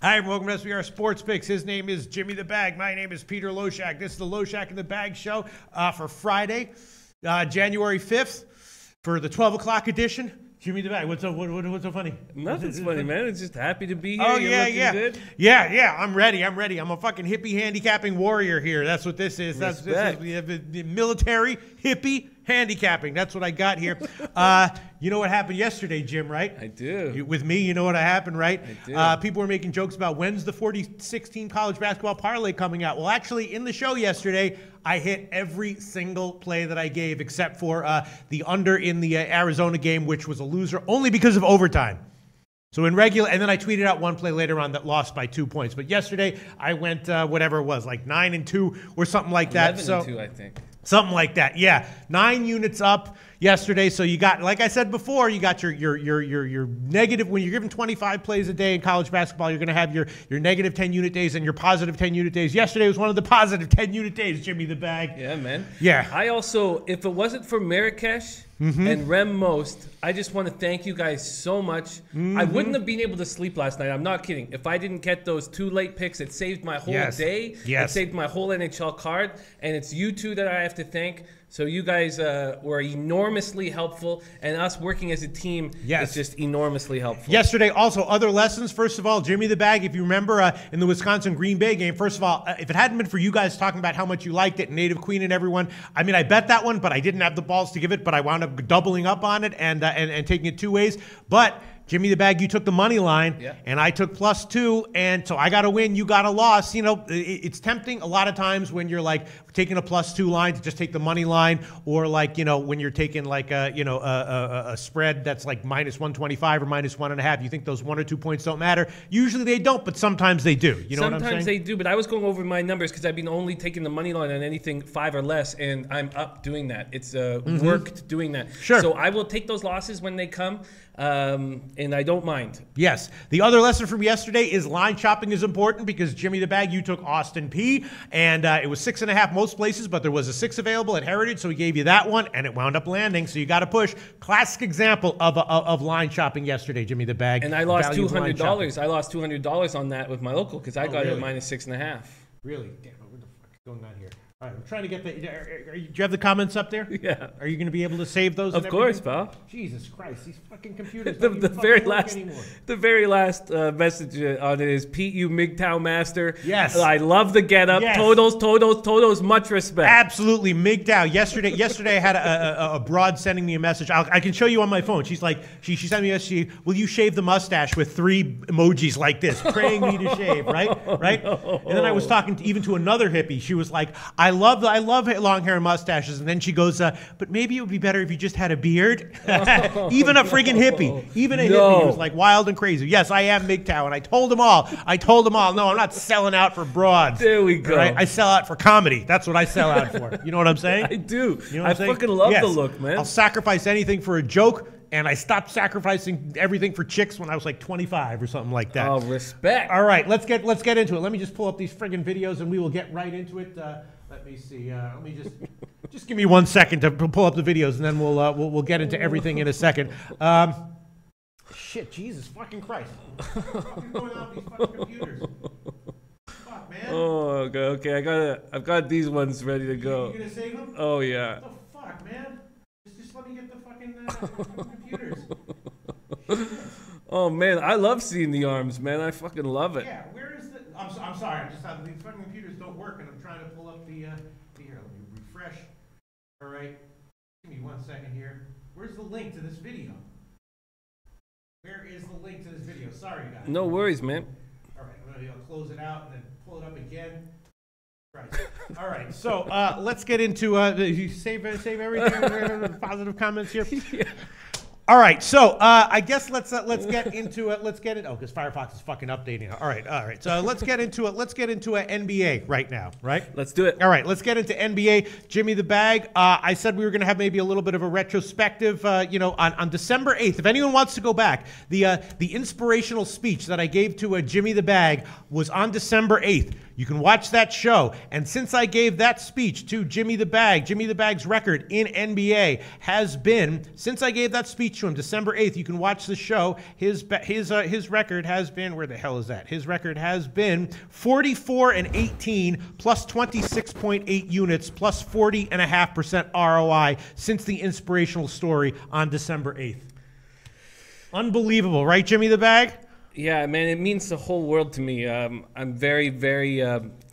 Hi, welcome to SBR Sports Picks. His name is Jimmy the Bag. My name is Peter Loshak. This is the Loshak in the Bag show for Friday, January 5th, for the 12 o'clock edition. Jimmy the Bag, what's so funny? Nothing's funny, man. It's just happy to be here. Oh, You're looking good. Yeah. I'm ready. I'm a fucking hippie handicapping warrior here. That's what this is. This is the military hippie handicapping. That's what I got here. You know what happened yesterday, Jim, right? I do. With me, you know what happened, right? I do. People were making jokes about when's the 40-16 college basketball parlay coming out. Well, actually, in the show yesterday, I hit every single play that I gave except for the under in the Arizona game, which was a loser only because of overtime. So in regular, and then I tweeted out one play later on that lost by 2 points. But yesterday, I went whatever it was, like 9-2 or something like that. 11-2, I think. Something like that, yeah. 9 units up yesterday. So you got, like I said before, you got your negative. When you're given 25 plays a day in college basketball, you're going to have your negative 10 unit days and your positive 10 unit days. Yesterday was one of the positive 10 unit days, Jimmy the Bag. Yeah, man. Yeah. I also, if it wasn't for Marrakesh and Rem Most, I just want to thank you guys so much. I wouldn't have been able to sleep last night. I'm not kidding. If I didn't get those 2 late picks, it saved my whole day. It saved my whole NHL card. And it's you two that I have to thank. So you guys were enormously helpful, and us working as a team is just enormously helpful. Yesterday, also, other lessons. First of all, Jimmy the Bag, if you remember in the Wisconsin-Green Bay game, first of all, if it hadn't been for you guys talking about how much you liked it, Native Queen and everyone, I mean, I bet that one, but I didn't have the balls to give it, but I wound up doubling up on it and taking it 2 ways. But Jimmy the Bag, you took the money line, and I took +2, and so I got a win, you got a loss. You know, it's tempting a lot of times when you're like taking a +2 line to just take the money line, or like, you know, when you're taking like a spread that's like -125 or -1.5. You think those 1 or 2 points don't matter. Usually they don't, but sometimes they do. You know what I'm saying? Sometimes they do, but I was going over my numbers because I've been only taking the money line on anything 5 or less, and I'm up doing that. It's worked doing that. Sure. So I will take those losses when they come. And I don't mind. Yes. The other lesson from yesterday is line shopping is important because Jimmy the Bag, you took Austin P, and it was 6.5 most places, but there was a 6 available at Heritage, so we gave you that one, and it wound up landing, so you got to push. Classic example of line shopping yesterday, Jimmy the Bag. And I lost $200. I lost $200 on that with my local because I got it at -6.5. Really? Damn, what the fuck is going on here? All right, I'm trying to get the. Do you have the comments up there? Yeah. Are you going to be able to save those? Of course, pal. Jesus Christ, these fucking computers. the very last message on it is Pete, you MGTOW master. Yes. I love the getup. Yes. Todos, much respect. Absolutely, MGTOW. Yesterday I had a broad sending me a message. I can show you on my phone. She's like, she sent me a message. Will you shave the mustache with 3 emojis like this, praying me to shave, right? No. And then I was talking even to another hippie. She was like, I love long hair and mustaches. And then she goes, but maybe it would be better if you just had a beard. Even a friggin' hippie. Even a hippie was like wild and crazy. Yes, I am MGTOW. And I told them all. No, I'm not selling out for broads. There we go. Right? I sell out for comedy. That's what I sell out for. You know what I'm saying? I do. You know I fucking love the look, man. I'll sacrifice anything for a joke. And I stopped sacrificing everything for chicks when I was like 25 or something like that. Oh, respect. All right, let's get into it. Let me just pull up these friggin' videos and we will get right into it. Let me see. Let me just give me 1 second to pull up the videos, and then we'll get into everything in a second. Shit, Jesus fucking Christ! What's going on with these fucking computers? Fuck, man. Oh, okay. I've got these ones ready to go. You gonna save them? Oh yeah. What the fuck, man? Just let me get the fucking computers. Oh man, I love seeing the arms, man. I fucking love it. Yeah, where is the? I'm sorry. I'm just these fucking computers don't work, and I'm trying to pull up the. Here, let me refresh. All right, give me 1 second here. Where's the link to this video? Where is the link to this video? Sorry, guys. No worries, man. All right, I'm gonna close it out and then pull it up again. Right. All right, so let's get into. You save everything. Positive comments here. Yeah. All right, so I guess let's get into it. Let's get it. Oh, because Firefox is fucking updating. All right. So let's get into it. Let's get into an NBA right now, right? Let's do it. All right, let's get into NBA. Jimmy the Bag. I said we were going to have maybe a little bit of a retrospective, on December 8th. If anyone wants to go back, the inspirational speech that I gave to Jimmy the Bag was on December 8th. You can watch that show. And since I gave that speech to Jimmy the Bag's record in NBA has been, since I gave that speech to him December 8th, you can watch the show. His record has been, where the hell is that? His record has been 44-18 plus 26.8 units plus 40.5% ROI since the inspirational story on December 8th. Unbelievable, right, Jimmy the Bag? Yeah, man, it means the whole world to me. I'm very, very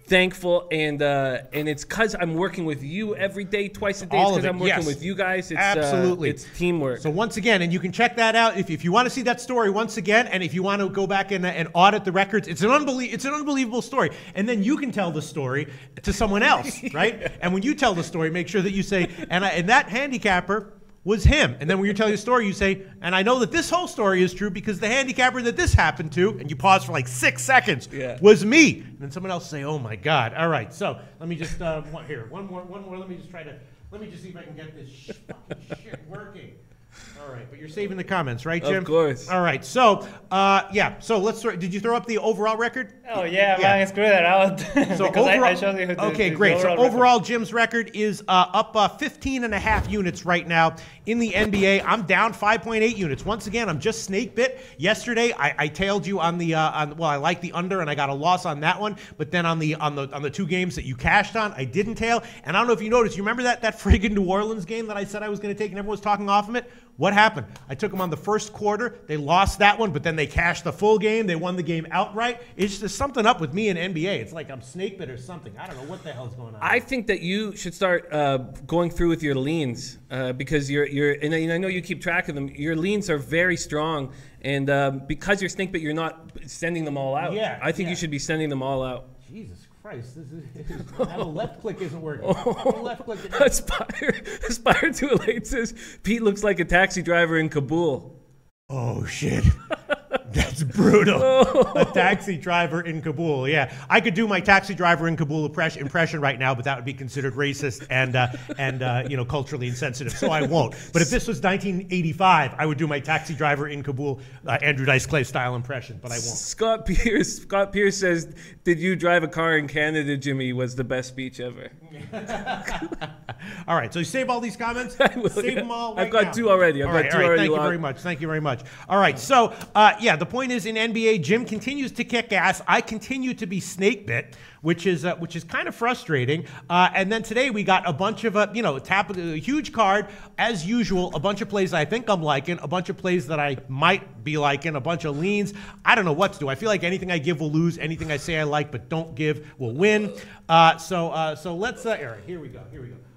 thankful, and it's because I'm working with you every day, twice a day. It's because I'm working with you guys. It's, absolutely. It's teamwork. So once again, and you can check that out if you want to see that story once again, and if you want to go back and audit the records, it's an unbelievable story. And then you can tell the story to someone else, right? And when you tell the story, make sure that you say, and that handicapper was him. And then when you're telling the story, you say, and I know that this whole story is true because the handicapper that this happened to, and you pause for like 6 seconds, was me. And then someone else say, oh my God. All right, so let me just, one more. Let me just see if I can get this fucking shit working. All right, but you're saving the comments, right, Jim? Of course. All right, so, so let's start. Did you throw up the overall record? Oh, yeah, man, screw that out. So overall, I showed you okay, great. So overall, Jim's record is up 15.5 units right now in the NBA. I'm down 5.8 units. Once again, I'm just snake bit. Yesterday, I tailed you on the, well, I like the under, and I got a loss on that one. But then on the two games that you cashed on, I didn't tail. And I don't know if you noticed, you remember that friggin' New Orleans game that I said I was going to take and everyone was talking off of it? What happened? I took them on the first quarter. They lost that one, but then they cashed the full game. They won the game outright. It's just something up with me in NBA. It's like I'm snake bit or something. I don't know what the hell's going on. I think that you should start going through with your leans because and I know you keep track of them. Your leans are very strong, and because you're snake bit, you're not sending them all out. Yeah, I think you should be sending them all out. Jesus Christ, that left click isn't working. Left click Aspire to Elate says, Pete looks like a taxi driver in Kabul. Oh, shit. That's brutal. A taxi driver in Kabul. Yeah, I could do my taxi driver in Kabul impression right now, but that would be considered racist and culturally insensitive. So I won't. But if this was 1985, I would do my taxi driver in Kabul Andrew Dice Clay style impression. But I won't. Scott Pierce says, "Did you drive a car in Canada, Jimmy? Was the best speech ever." All right, so you save all these comments. Save them all. I've got two already. All right. Thank you very much. Thank you very much. All right, so the point is in NBA, Jim continues to kick ass. I continue to be snake bit, which is kind of frustrating. And then today we got a bunch of a huge card as usual. A bunch of plays I think I'm liking, a bunch of plays that I might be liking, a bunch of leans. I don't know what to do. I feel like anything I give will lose. Anything I say I like but don't give will win. So let's. Eric, here we go.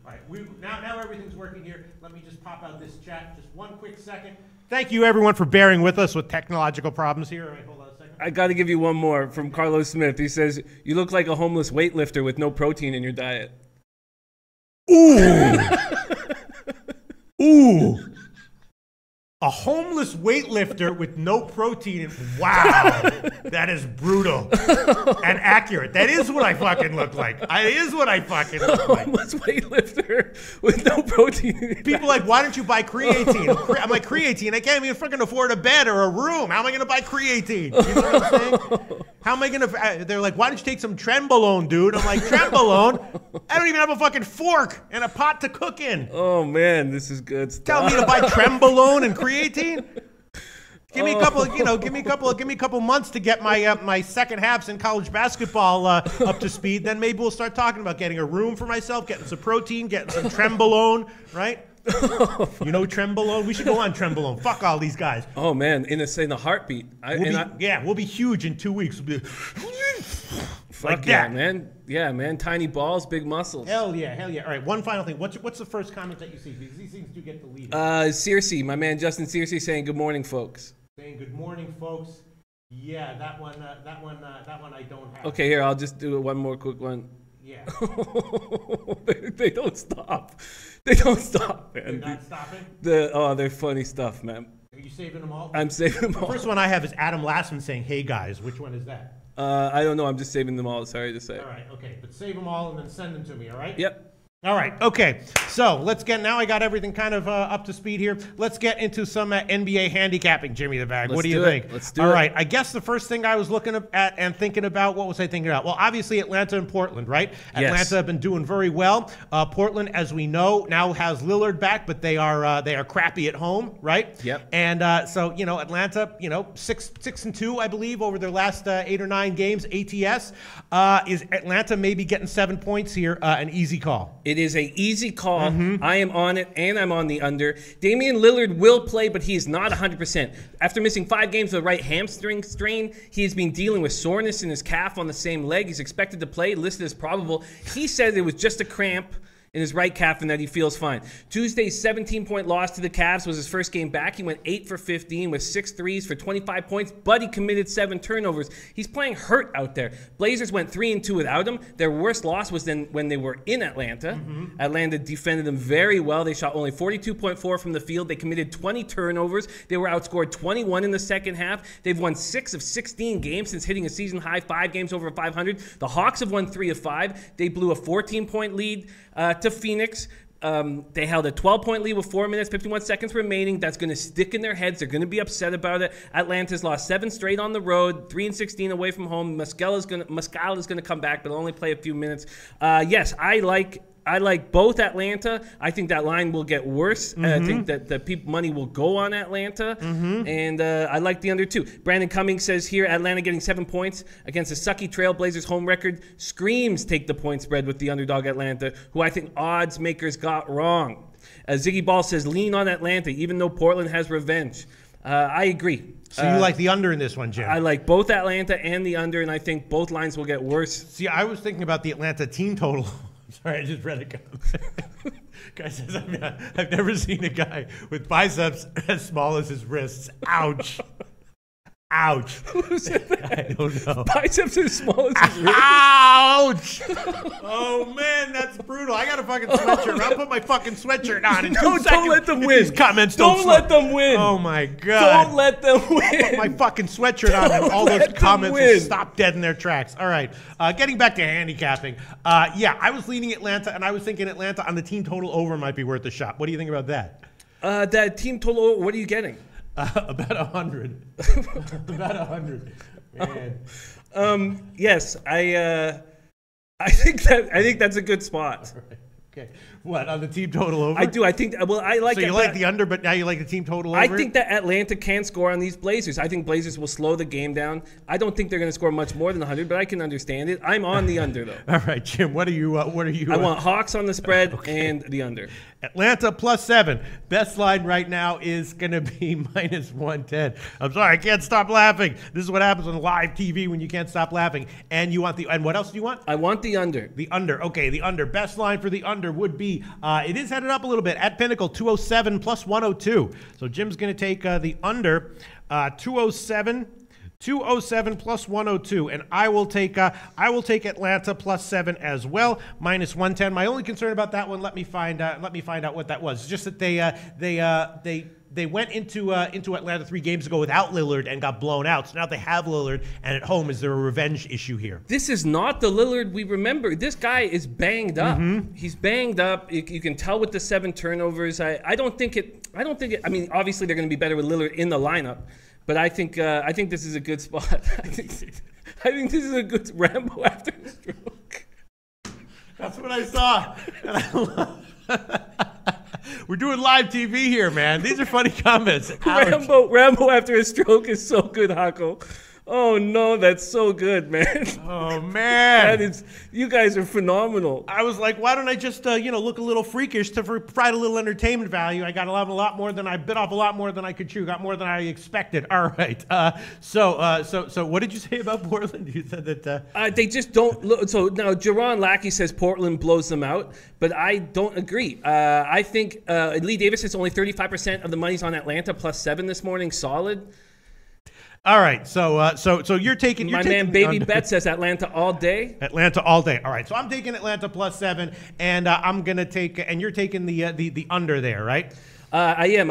All right, now everything's working here. Let me just pop out this chat. Just one quick second. Thank you, everyone, for bearing with us with technological problems here. All right, hold on a second. I got to give you one more from Carlos Smith. He says, you look like a homeless weightlifter with no protein in your diet. Ooh. Ooh. A homeless weightlifter with no protein. Wow. That is brutal and accurate. That is what I fucking look like. Homeless weightlifter with no protein. People are like, why don't you buy creatine? I'm like, creatine? I can't even fucking afford a bed or a room. How am I going to buy creatine? You know what I'm saying? How am I going to... They're like, why don't you take some Trenbolone, dude? I'm like, Trenbolone? I don't even have a fucking fork and a pot to cook in. Oh, man, this is good stuff. Tell me to buy Trenbolone and creatine? Give me a couple, give me a couple months to get my second halves in college basketball up to speed. Then maybe we'll start talking about getting a room for myself, getting some protein, getting some Trenbolone, right? You know Trenbolone? We should go on Trenbolone. Fuck all these guys. Oh man, in a heartbeat. We'll be huge in 2 weeks. We'll be like that, man. Yeah, man. Tiny balls, big muscles. Hell yeah. All right, one final thing. What's the first comment that you see? Because these things do get deleted. Searcy, my man Justin Searcy saying good morning, folks. Saying good morning, folks. Yeah, that one I don't have. Okay, here I'll just do one more quick one. Yeah. they don't stop. They don't stop, man. They're not stopping? They're funny stuff, man. Are you saving them all? I'm saving them all. The first one I have is Adam Lassman saying, hey, guys. Which one is that? I don't know. I'm just saving them all. Sorry to say. All right, okay. But save them all and then send them to me, all right? Yep. All right. Okay. So let's get, now I got everything kind of up to speed here. Let's get into some NBA handicapping, Jimmy the Bag. What do you think? Let's do it. All right. I guess the first thing I was looking at and thinking about, what was I thinking about? Well, obviously Atlanta and Portland, right? Yes. Atlanta have been doing very well. Portland, as we know, now has Lillard back, but they are crappy at home, right? Yep. And so, you know, Atlanta, you know, 6-2, I believe, over their last 8 or 9 games. ATS. Is Atlanta maybe getting 7 points here? An easy call. It is an easy call. I am on it, and I'm on the under. Damian Lillard will play, but he is not 100%. After missing 5 games with a right hamstring strain, he has been dealing with soreness in his calf on the same leg. He's expected to play, listed as probable. He said it was just a cramp in his right calf and that he feels fine. Tuesday's 17-point loss to the Cavs was his first game back. He went 8 for 15 with 6 threes for 25 points, but he committed 7 turnovers. He's playing hurt out there. Blazers went 3-2 without him. Their worst loss was then when they were in Atlanta. Atlanta defended them very well. They shot only 42.4 from the field. They committed 20 turnovers. They were outscored 21 in the second half. They've won 6 of 16 games since hitting a season-high 5 games over 500. The Hawks have won 3 of 5. They blew a 14-point lead to Phoenix. They held a 12-point lead with 4 minutes, 51 seconds remaining. That's going to stick in their heads. They're going to be upset about it. Atlanta's lost 7 straight on the road, 3-16 away from home. Muscala is going to come back, but only play a few minutes. Yes, I like both Atlanta. I think that line will get worse. I think that the money will go on Atlanta. And I like the under too. Brandon Cummings says here, Atlanta getting 7 points against a sucky Trailblazers home record. Screams take the point spread with the underdog Atlanta, who I think odds makers got wrong. Ziggy Ball says lean on Atlanta, even though Portland has revenge. I agree. So you like the under in this one, Jim? I like both Atlanta and the under, and I think both lines will get worse. See, I was thinking about the Atlanta team total. Sorry, I just read it. Guy says, I've never seen a guy with biceps as small as his wrists. Ouch. Ouch. Who said that? I don't know. Biceps as small as his wrist. Ouch. Oh, man, that's brutal. I got a fucking sweatshirt. I'll put my fucking sweatshirt on in 2 seconds. Don't let them win. These comments Don't let them win. Oh, my God. Don't let them win. I'll put my fucking sweatshirt on and all those comments will stop dead in their tracks. All right. Getting back to handicapping. Yeah, I was leaning Atlanta, and I was thinking Atlanta on the team total over might be worth a shot. What do you think about that? That team total, what are you getting? About 100. About 100. Man. Yes, I think that's a good spot. Right. Okay. What, on the team total over? I do. I think. Well, I like. So you like the under, but now you like the team total over? I think that Atlanta can score on these Blazers. I think Blazers will slow the game down. I don't think they're going to score much more than 100, but I can understand it. I'm on the under though. All right, Jim. What are you? I want Hawks on the spread and the under. Atlanta +7. Best line right now is going to be -110. I'm sorry, I can't stop laughing. This is what happens on live TV when you can't stop laughing. And you want and what else do you want? I want the under. The under. Okay, the under. Best line for the under would be, it is headed up a little bit at Pinnacle, 207 +102. So Jim's going to take the under, 207 +102, and I will take Atlanta +7 as well, -110. My only concern about that one, let me find out what that was. Just that they went into Atlanta 3 games ago without Lillard and got blown out. So now they have Lillard, and at home, is there a revenge issue here? This is not the Lillard we remember. This guy is banged up. He's banged up. You can tell with the 7 turnovers. I don't think it. I mean, obviously they're going to be better with Lillard in the lineup. But I think this is a good spot. I think this is a good Rambo after a stroke. That's what I saw. And I love We're doing live TV here, man. These are funny comments. Rambo after a stroke is so good, Hako. Oh no, that's so good, man. Oh man, you guys are phenomenal. I was like, why don't I just look a little freakish to provide a little entertainment value? I got a lot more than I bit off, a lot more than I could chew, got more than I expected. All right. So what did you say about Portland? You said that they just don't look. So now Jerron Lackey says Portland blows them out, but I don't agree. I think Lee Davis says only 35% of the money's on Atlanta +7 this morning. Solid. All right, so you're taking my man Baby Bet says Atlanta all day. Atlanta all day. All right, so I'm taking Atlanta +7, and I'm gonna take, and you're taking the under there, right? I am.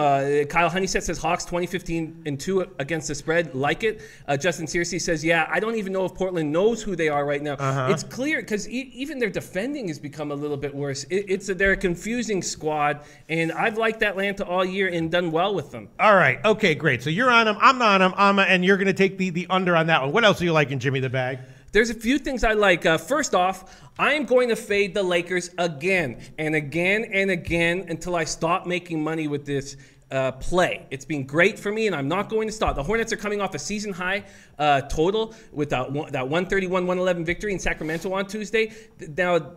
Kyle Honeysett says Hawks 20-15-2 against the spread. Like it. Justin Searcy says, yeah, I don't even know if Portland knows who they are right now. It's clear because even their defending has become a little bit worse. They're a confusing squad, and I've liked Atlanta all year and done well with them. All right. Okay, great. So you're on them. I'm on them. And you're going to take the under on that one. What else are you liking, Jimmy the Bag? There's a few things I like. First off, I am going to fade the Lakers again and again and again until I stop making money with this play. It's been great for me, and I'm not going to stop. The Hornets are coming off a season-high total with that 131-111 victory in Sacramento on Tuesday. Now,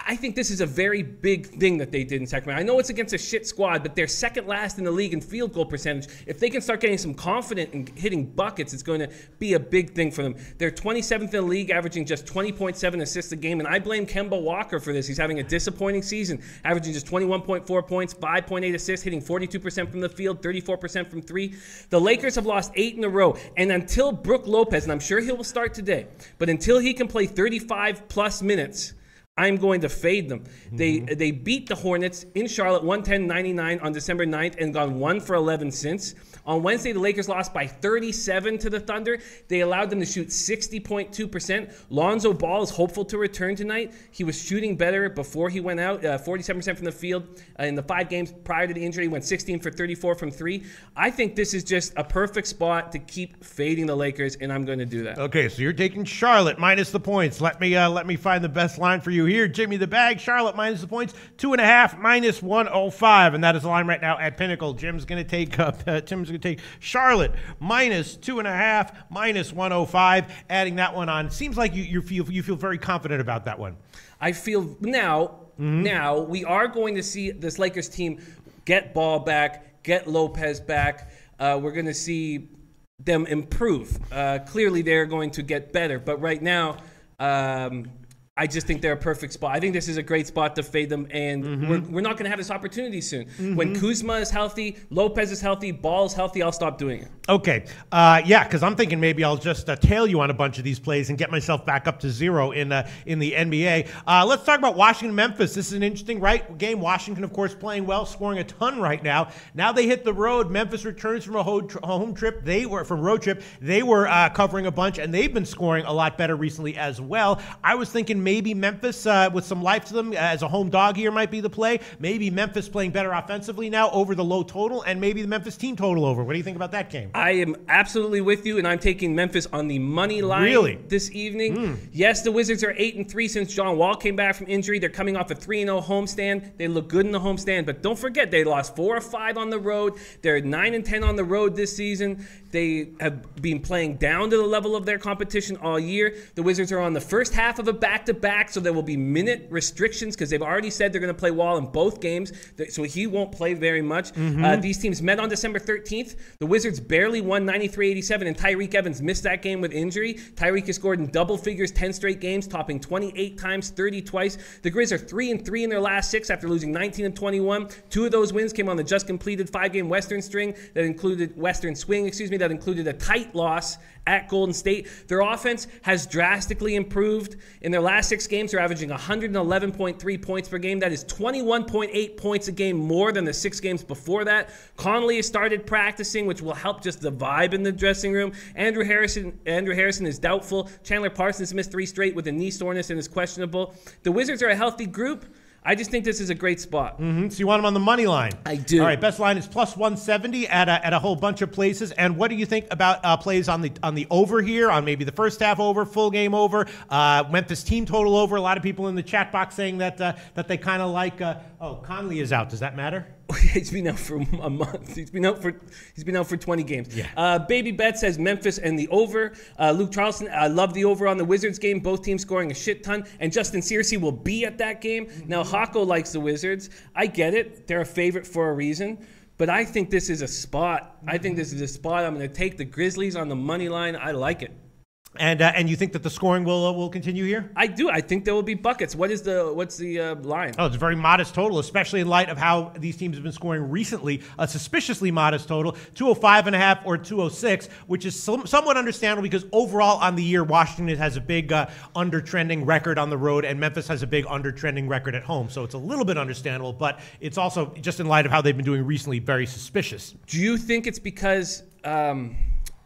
I think this is a very big thing that they did in Sacramento. I know it's against a shit squad, but they're second last in the league in field goal percentage. If they can start getting some confidence in hitting buckets, it's going to be a big thing for them. They're 27th in the league, averaging just 20.7 assists a game, and I blame Kemba Walker for this. He's having a disappointing season, averaging just 21.4 points, 5.8 assists, hitting 42% from the field, 34% from three. The Lakers have lost 8 in a row, and until Brook Lopez, and I'm sure he will start today, but until he can play 35-plus minutes, I'm going to fade them. They beat the Hornets in Charlotte 110-99 on December 9th and gone 1 for 11 since. On Wednesday, the Lakers lost by 37 to the Thunder. They allowed them to shoot 60.2%. Lonzo Ball is hopeful to return tonight. He was shooting better before he went out, 47% from the field. In the 5 games prior to the injury, he went 16 for 34 from 3. I think this is just a perfect spot to keep fading the Lakers, and I'm going to do that. Okay, so you're taking Charlotte minus the points. Let me find the best line for you here. Jimmy the Bag, Charlotte minus the points, 2.5 minus 105, and that is the line right now at Pinnacle. Tim's going to take Charlotte minus 2.5 minus 105. Adding that one on, seems like you feel very confident about that one. I feel now we are going to see this Lakers team get Ball back, get Lopez back. We're going to see them improve. Clearly, they're going to get better, but right now. I just think they're a perfect spot. I think this is a great spot to fade them, and we're not going to have this opportunity soon. When Kuzma is healthy, Lopez is healthy, Ball is healthy, I'll stop doing it. Okay. Yeah, because I'm thinking maybe I'll just tail you on a bunch of these plays and get myself back up to 0 in the NBA. Let's talk about Washington-Memphis. This is an interesting game. Washington, of course, playing well, scoring a ton right now. Now they hit the road. Memphis returns from a home trip. They were from road trip. They were covering a bunch, and they've been scoring a lot better recently as well. I was thinking maybe Memphis with some life to them as a home dog here might be the play. Maybe Memphis playing better offensively now over the low total, and maybe the Memphis team total over. What do you think about that game? I am absolutely with you, and I'm taking Memphis on the money line this evening. Yes, the Wizards are 8-3 since John Wall came back from injury. They're coming off a 3-0 homestand. They look good in the homestand, but don't forget they lost 4 or 5 on the road. They're 9-10 on the road this season. They have been playing down to the level of their competition all year. The Wizards are on the first half of a back-to-back, so there will be minute restrictions because they've already said they're going to play Wall in both games, so he won't play very much. These teams met on December 13th. The Wizards barely won 93-87, and Tyreek Evans missed that game with injury. Tyreek has scored in double figures 10 straight games, topping 28 times, 30 twice. The Grizz are 3-3 in their last 6 after losing 19-21. 2 of those wins came on the just completed 5-game Western swing that included that included a tight loss at Golden State. Their offense has drastically improved. In their last 6 games, they're averaging 111.3 points per game. That is 21.8 points a game more than the 6 games before that. Conley has started practicing, which will help just the vibe in the dressing room. Andrew Harrison is doubtful. Chandler Parsons missed 3 straight with a knee soreness and is questionable. The Wizards are a healthy group. I just think this is a great spot. So you want them on the money line? I do. All right, best line is plus 170 at a whole bunch of places. And what do you think about plays on the over here, on maybe the first half over, full game over, Memphis team total over? A lot of people in the chat box saying that they kind of like. Conley is out. Does that matter? He's been out for a month. He's been out for 20 games. Yeah. Baby Bet says Memphis and the over. Luke Charleston, I love the over on the Wizards game. Both teams scoring a shit ton. And Justin Searcy will be at that game. Now, Hako likes the Wizards. I get it. They're a favorite for a reason. But I think this is a spot. I'm going to take the Grizzlies on the money line. I like it. And you think that the scoring will continue here? I do. I think there will be buckets. What's the line? Oh, it's a very modest total, especially in light of how these teams have been scoring recently. A suspiciously modest total, 205.5 or 206, which is somewhat understandable because overall on the year, Washington has a big under-trending record on the road, and Memphis has a big under-trending record at home. So it's a little bit understandable, but it's also, just in light of how they've been doing recently, very suspicious. Do you think it's because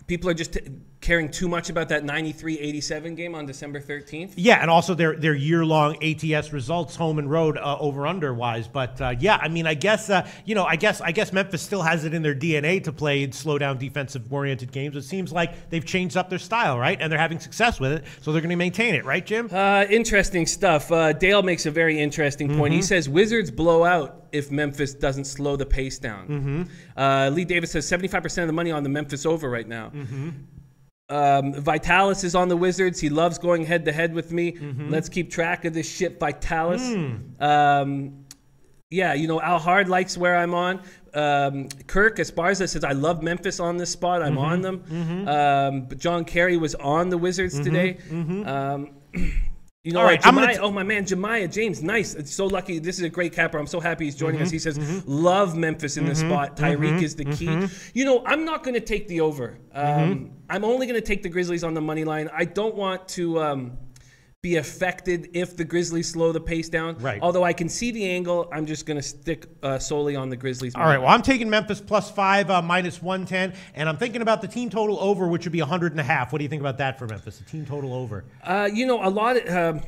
people are just caring too much about that 93-87 game on December 13th? Yeah, and also their year-long ATS results, home and road, over/under wise. But yeah, I mean, I guess Memphis still has it in their DNA to play slow down, defensive-oriented games. It seems like they've changed up their style, right? And they're having success with it, so they're going to maintain it, right, Jim? Interesting stuff. Dale makes a very interesting point. He says Wizards blow out if Memphis doesn't slow the pace down. Lee Davis says 75% of the money on the Memphis over right now. Vitalis is on the Wizards. He loves going head-to-head with me. Let's keep track of this shit, Vitalis. Yeah, you know, Al Hard likes where I'm on. Kirk Esparza says, I love Memphis on this spot. I'm on them. But John Kerry was on the Wizards today. You know, right, my man, Jemiah James, nice. It's so lucky. This is a great capper. I'm so happy he's joining us. He says, love Memphis in this spot. Tyreek is the key. You know, I'm not going to take the over. I'm only going to take the Grizzlies on the money line. I don't want to be affected if the Grizzlies slow the pace down. Right. Although I can see the angle, I'm just going to stick solely on the Grizzlies. All right, well, I'm taking Memphis +5, minus 110, and I'm thinking about the team total over, which would be 100.5. What do you think about that for Memphis, the team total over? You know, a lot of...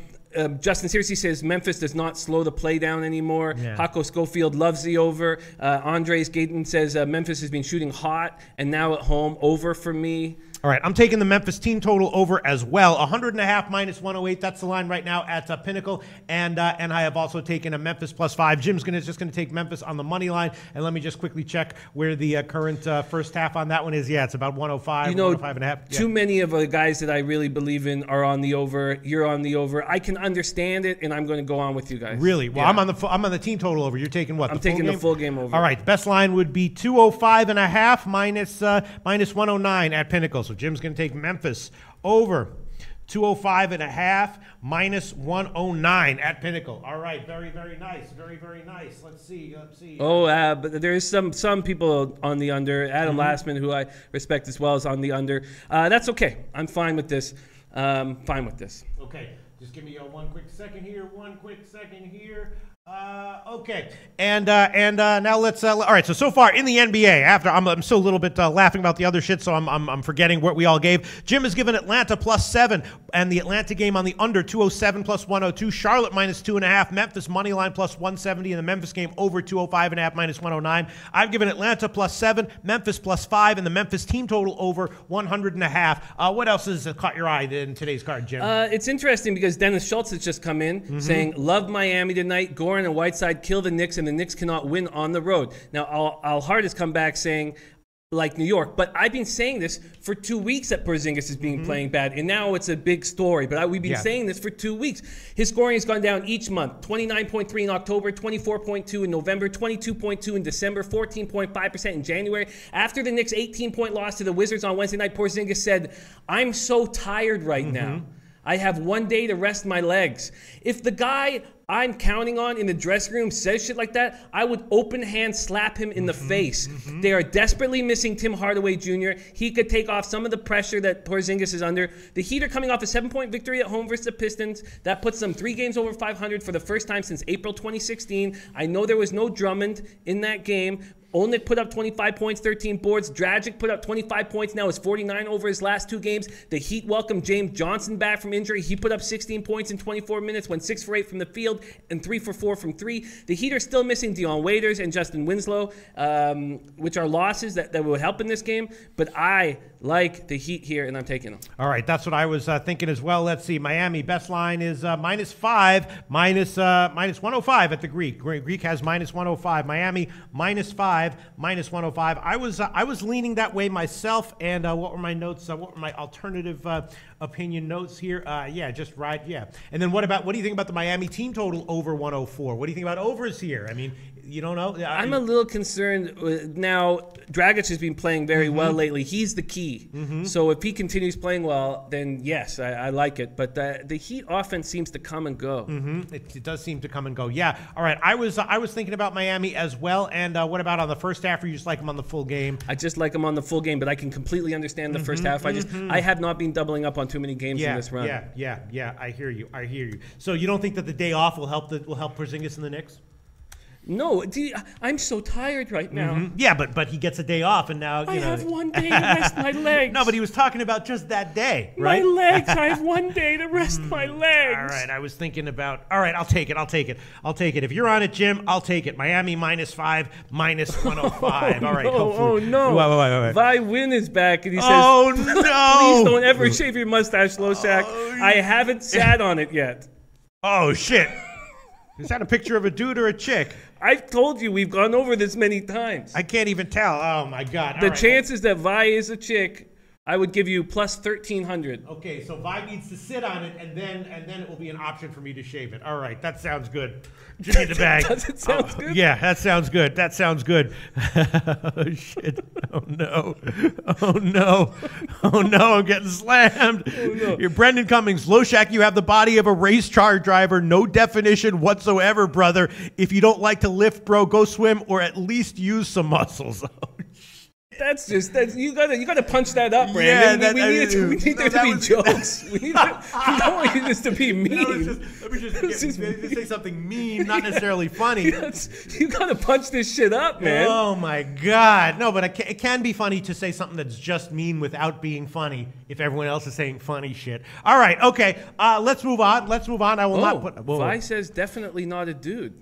Justin seriously says Memphis does not slow the play down anymore. Yeah. Hako Schofield loves the over. Andres Gaten says Memphis has been shooting hot and now at home. Over for me. All right, I'm taking the Memphis team total over as well. 100.5 minus 108. That's the line right now at Pinnacle. And I have also taken a Memphis +5. Jim's just going to take Memphis on the money line. And let me just quickly check where the current first half on that one is. Yeah, it's about 105, 105.5. Yeah. Too many of the guys that I really believe in are on the over. You're on the over. I can understand it, and I'm going to go on with you guys. Really? Well, yeah. I'm on the team total over. You're taking what? I'm taking the full game over. All right, best line would be 205.5 minus 109 at Pinnacle. So Jim's going to take Memphis over 205.5 minus 109 at Pinnacle. All right, very, very nice. Very, very nice. Let's see. Oh, but there is some people on the under. Adam Lastman, who I respect as well, is on the under. That's okay. I'm fine with this. Fine with this. Okay. Just give me one quick second here. Okay, and now let's. All right, so far in the NBA, after I'm still a little bit laughing about the other shit, so I'm forgetting what we all gave. Jim has given Atlanta +7, and the Atlanta game on the under 207 +102. Charlotte -2.5. Memphis money line +170, and the Memphis game over 205.5 minus 109. I've given Atlanta +7, Memphis +5, and the Memphis team total over 100.5. What else has caught your eye in today's card, Jim? It's interesting because Dennis Schultz has just come in saying, love Miami tonight. Goran and Whiteside kill the Knicks, and the Knicks cannot win on the road. Now, Al Hard has come back saying, like New York, but I've been saying this for 2 weeks that Porzingis is being playing bad, and now it's a big story. But we've been saying this for 2 weeks. His scoring has gone down each month: 29.3 in October, 24.2 in November, 22.2 in December, 14.5% in January. After the Knicks' 18-point loss to the Wizards on Wednesday night, Porzingis said, "I'm so tired right now. I have 1 day to rest my legs." If the guy I'm counting on in the dressing room says shit like that, I would open hand slap him in the face. They are desperately missing Tim Hardaway Jr. He could take off some of the pressure that Porzingis is under. The Heat are coming off a 7-point victory at home versus the Pistons. That puts them 3 games over 500 for the first time since April 2016. I know there was no Drummond in that game. Olnick put up 25 points, 13 boards. Dragic put up 25 points. Now is 49 over his last 2 games. The Heat welcomed James Johnson back from injury. He put up 16 points in 24 minutes, went 6 for 8 from the field and 3 for 4 from 3. The Heat are still missing Dion Waiters and Justin Winslow, which are losses that would help in this game. But I like the Heat here, and I'm taking them. All right, that's what I was thinking as well. Let's see. Miami, best line is -5, minus 105 at the Greek. Greek has -105. Miami -5. Minus 105. I was leaning that way myself. And what were my notes? What were my alternative opinion notes here? Yeah, just right. Yeah. And then what do you think about the Miami team total over 104? What do you think about overs here? I mean, You don't know? I'm a little concerned. Now, Dragic has been playing very well lately. He's the key. So if he continues playing well, then yes, I like it. But the Heat offense seems to come and go. It does seem to come and go. Yeah. All right. I was thinking about Miami as well. And what about on the first half, or you just like them on the full game? I just like them on the full game, but I can completely understand the first half. I have not been doubling up on too many games in this run. Yeah. I hear you. So you don't think that the day off will help Porzingis and the Knicks? No, I'm so tired right now. Yeah, but he gets a day off, and now I have 1 day to rest my legs. No, but he was talking about just that day, right? My legs. I have 1 day to rest my legs. All right, I was thinking about. All right, I'll take it. If you're on it, Jim, I'll take it. Miami -5, -105. All right. Oh no! Wait. Vi Win is back, and he says, "Oh no! Please don't ever shave your mustache, Loshak. I haven't sat on it yet." Oh shit! Is that a picture of a dude or a chick? I've told you we've gone over this many times. I can't even tell. Oh my god! The chances that Vi is a chick, I would give you plus 1,300. Okay, so Vi needs to sit on it, and then it will be an option for me to shave it. All right, that sounds good. Give me the bag. Does it sound good? Yeah, that sounds good. Oh shit! Oh no! I'm getting slammed. Oh, no. You're Brendan Cummings. Loshak, you have the body of a race car driver. No definition whatsoever, brother. If you don't like to lift, bro, go swim or at least use some muscles. That's you gotta punch that up, Brandon. Yeah, we need there to be jokes. We don't want you just to be mean. Let me just say something mean, not necessarily funny. You gotta punch this shit up, man. Oh my god, no, but it can be funny to say something that's just mean without being funny. If everyone else is saying funny shit. All right, okay, let's move on. I will not put. Vi says definitely not a dude.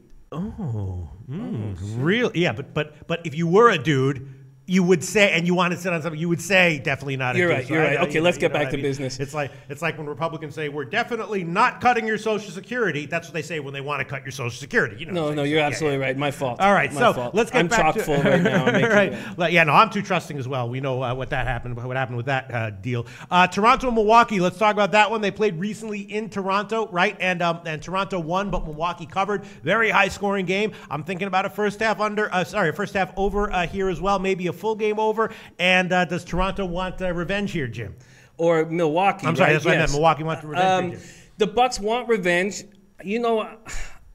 Real? Yeah, but if you were a dude, you would say, and you want to sit on something, you would say definitely not. You're right. Okay, let's get back to business. It's like when Republicans say we're definitely not cutting your Social Security. That's what they say when they want to cut your Social Security. No, you're absolutely right. My fault. All right, let's get back to. I'm chock full right now. Right. Yeah, no, I'm too trusting as well. We know what happened with that deal. Toronto and Milwaukee. Let's talk about that one. They played recently in Toronto, right? And Toronto won, but Milwaukee covered. Very high scoring game. I'm thinking about a first half over here as well. Maybe a full game over. And does Toronto want revenge here, Jim? Or Milwaukee? I'm sorry, right? that's what I meant. Milwaukee wants revenge here, Jim. The Bucks want revenge. You know,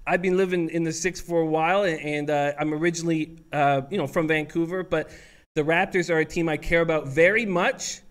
I've been living in the 6 for a while, and I'm originally, from Vancouver. But the Raptors are a team I care about very much.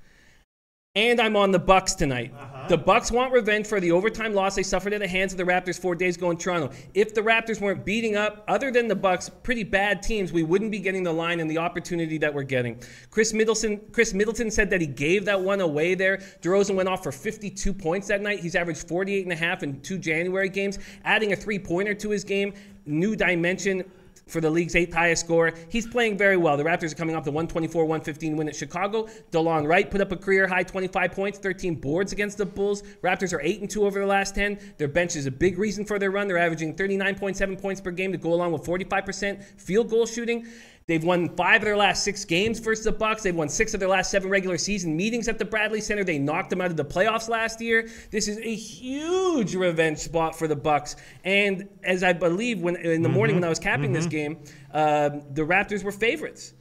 And I'm on the Bucks tonight. The Bucks want revenge for the overtime loss they suffered at the hands of the Raptors 4 days ago in Toronto. If the Raptors weren't beating up, other than the Bucks, pretty bad teams, we wouldn't be getting the line and the opportunity that we're getting. Chris Middleton said that he gave that one away there. DeRozan went off for 52 points that night. He's averaged 48.5 in 2 January games, adding a three-pointer to his game. New dimension for the league's 8th highest scorer. He's playing very well. The Raptors are coming off the 124-115 win at Chicago. DeLon Wright put up a career-high 25 points, 13 boards against the Bulls. Raptors are 8-2 over the last 10. Their bench is a big reason for their run. They're averaging 39.7 points per game to go along with 45% field goal shooting. They've won 5 of their last 6 games versus the Bucks. They've won 6 of their last 7 regular season meetings at the Bradley Center. They knocked them out of the playoffs last year. This is a huge revenge spot for the Bucks. And as I believe in the morning when I was capping this game, the Raptors were favorites.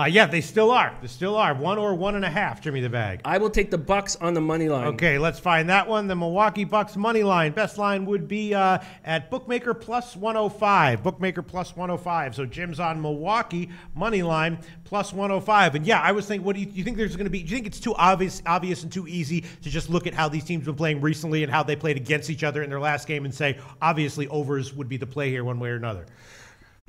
Yeah, they still are. 1 or 1.5. Jimmy the bag. I will take the Bucks on the money line. Okay, let's find that one. The Milwaukee Bucks money line. Best line would be at Bookmaker plus 105. Bookmaker plus 105. So Jim's on Milwaukee money line plus 105. And yeah, I was thinking, what do you think there's going to be? Do you think it's too obvious and too easy to just look at how these teams have been playing recently and how they played against each other in their last game and say, obviously, overs would be the play here one way or another?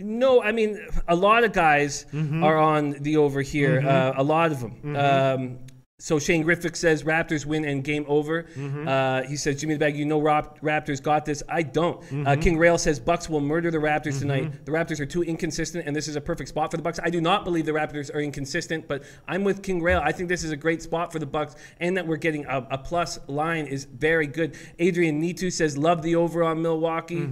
No, I mean, a lot of guys are on the over here. A lot of them. So Shane Griffith says Raptors win and game over. He says, Jimmy the Bag, Raptors got this. I don't. King Rail says Bucks will murder the Raptors tonight. The Raptors are too inconsistent, and this is a perfect spot for the Bucks. I do not believe the Raptors are inconsistent, but I'm with King Rail. I think this is a great spot for the Bucks, and that we're getting a plus line is very good. Adrian Nitu says, love the over on Milwaukee.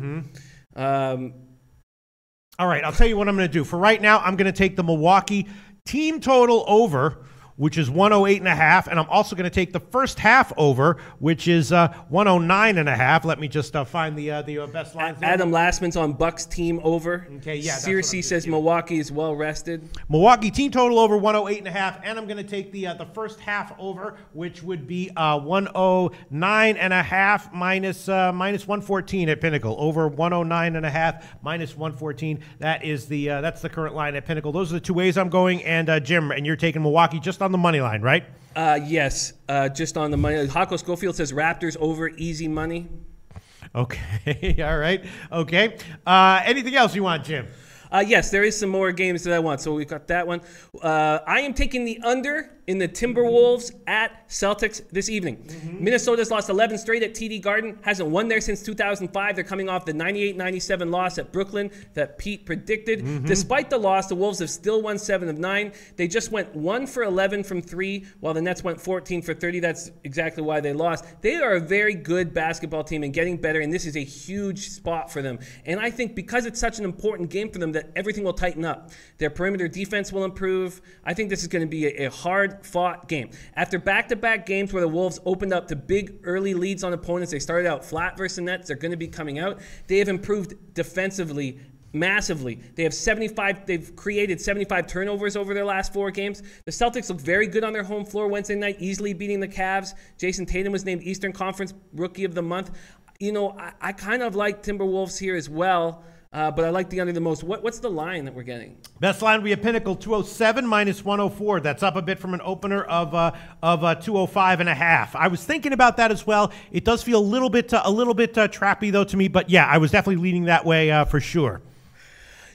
All right, I'll tell you what I'm going to do. For right now, I'm going to take the Milwaukee team total over which is 108.5. And I'm also going to take the first half over, which is 109.5. Let me just find the best lines. Adam Lastman's on Bucks team over. Okay, yeah. Searcy says Milwaukee is well rested. Milwaukee team total over 108.5. And I'm going to take the first half over, which would be 109.5 minus 114 at Pinnacle. Over 109.5 minus 114. That's the current line at Pinnacle. Those are the two ways I'm going. And Jim, and you're taking Milwaukee just on the money line, right? Yes, just on the money. Hako Schofield says Raptors over easy money. Okay, all right. Okay. Anything else you want, Jim? Yes, there is some more games that I want. So we've got that one. I am taking the under in the Timberwolves at Celtics this evening. Minnesota's lost 11 straight at TD Garden. Hasn't won there since 2005. They're coming off the 98-97 loss at Brooklyn that Pete predicted. Despite the loss, the Wolves have still won 7 of 9. They just went 1 for 11 from 3, while the Nets went 14 for 30. That's exactly why they lost. They are a very good basketball team and getting better, and this is a huge spot for them. And I think because it's such an important game for them that everything will tighten up. Their perimeter defense will improve. I think this is going to be a hard-fought game. After back-to-back games where the Wolves opened up to big early leads on opponents, they started out flat versus the Nets. They're going to be coming out. They have improved defensively massively. They've created 75 turnovers over their last 4 games. The Celtics look very good on their home floor Wednesday night, easily beating the Cavs. Jason Tatum was named Eastern Conference Rookie of the Month. You know, I kind of like Timberwolves here as well. But I like the under the most. What's the line that we're getting? Best line, we have Pinnacle 207 minus 104. That's up a bit from an opener of 205.5. I was thinking about that as well. It does feel a little bit trappy though to me, but yeah, I was definitely leaning that way for sure.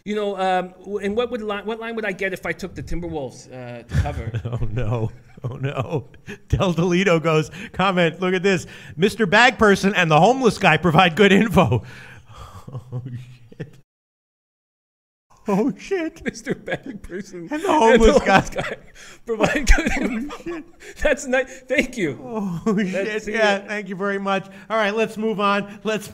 You know, and what line would I get if I took the Timberwolves to cover? Oh no. Del Toledo goes, comment, look at this. Mr. Bag Person and the homeless guy provide good info. Oh, shit. Oh, shit. Mr. Bag Person and the homeless guy provide good info. That's nice. Thank you. Oh, shit. Yeah, thank you very much. All right, let's move on. But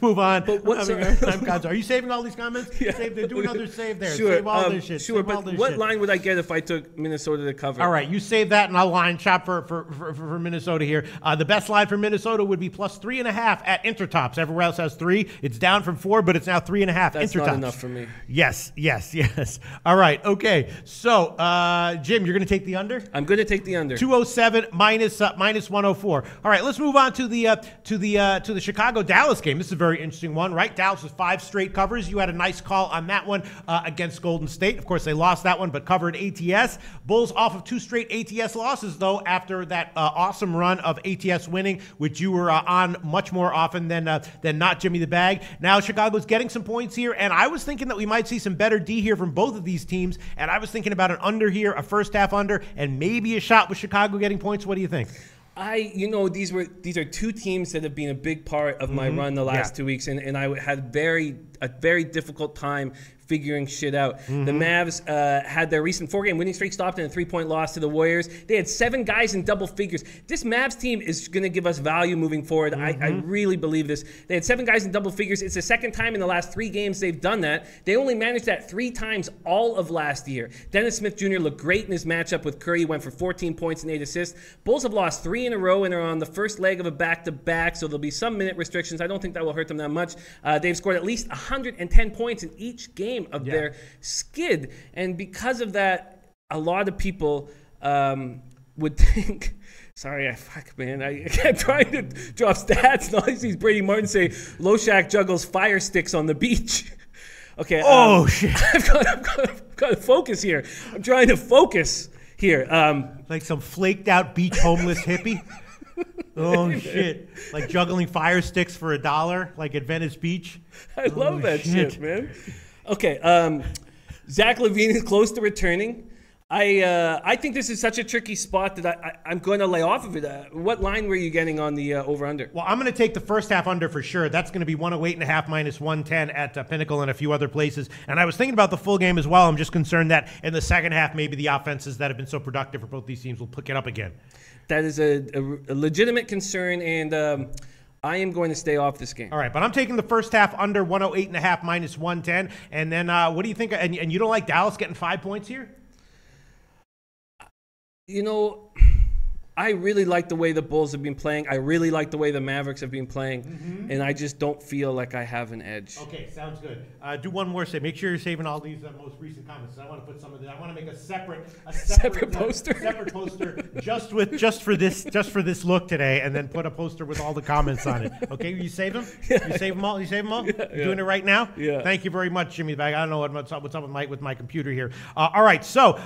what's are you saving all these comments? Yeah. Do another save there. Sure. Save all this shit. Sure, but what line would I get if I took Minnesota to cover? All right, you save that, and I'll line chop for Minnesota here. The best line for Minnesota would be plus 3.5 at Intertops. Everywhere else has 3. It's down from 4, but it's now 3.5. That's Intertops. not enough for me. Yes. All right, okay. So, Jim, you're going to take the under? I'm going to take the under. 207 minus 104. All right, let's move on to the Chicago-Dallas game. This is a very interesting one, right? Dallas with 5 straight covers. You had a nice call on that one against Golden State. Of course, they lost that one, but covered ATS. Bulls off of 2 straight ATS losses, though, after that awesome run of ATS winning, which you were on much more often than not, Jimmy the Bag. Now, Chicago's getting some points here, and I was thinking that we might see some better D here from both of these teams, and I was thinking about an under here, a first half under, and maybe a shot with Chicago getting points. What do you think? These are 2 teams that have been a big part of my run the last 2 weeks, and I had a very difficult time figuring shit out. The Mavs had their recent 4-game winning streak stopped in a 3-point loss to the Warriors. They had 7 guys in double figures. This Mavs team is going to give us value moving forward. I really believe this. They had 7 guys in double figures. It's the second time in the last 3 games they've done that. They only managed that 3 times all of last year. Dennis Smith Jr. looked great in his matchup with Curry. He went for 14 points and 8 assists. Bulls have lost 3 in a row and are on the first leg of a back-to-back, so there'll be some minute restrictions. I don't think that will hurt them that much. They've scored at least 110 points in each game of their skid, and because of that, a lot of people would think. Sorry, I kept trying to drop stats, and all these Brady Martin say Loshak juggles fire sticks on the beach. Okay. Shit! I've got to focus here. I'm trying to focus here. Like some flaked out beach homeless hippie. Oh shit! Like juggling fire sticks for $1, like at Venice Beach. I love that shit, man. Okay, Zach LaVine is close to returning. I think this is such a tricky spot that I'm going to lay off of it. What line were you getting on the over-under? Well, I'm going to take the first half under for sure. That's going to be 108.5 minus 110 at Pinnacle and a few other places. And I was thinking about the full game as well. I'm just concerned that in the second half, maybe the offenses that have been so productive for both these teams will pick it up again. That is a legitimate concern, and I am going to stay off this game. All right, but I'm taking the first half under 108.5 minus 110. And then what do you think? And you don't like Dallas getting 5 points here? You know, I really like the way the Bulls have been playing. I really like the way the Mavericks have been playing. And I just don't feel like I have an edge. Okay, sounds good. Do one more say. Make sure you're saving all these most recent comments. I want to put some of this. I want to make a separate poster. Separate poster just for this look today, and then put a poster with all the comments on it. Okay, you save them? Yeah. You save them all? You're doing it right now? Yeah. Thank you very much, Jimmy the Bag. I don't know what's up with my computer here. All right, so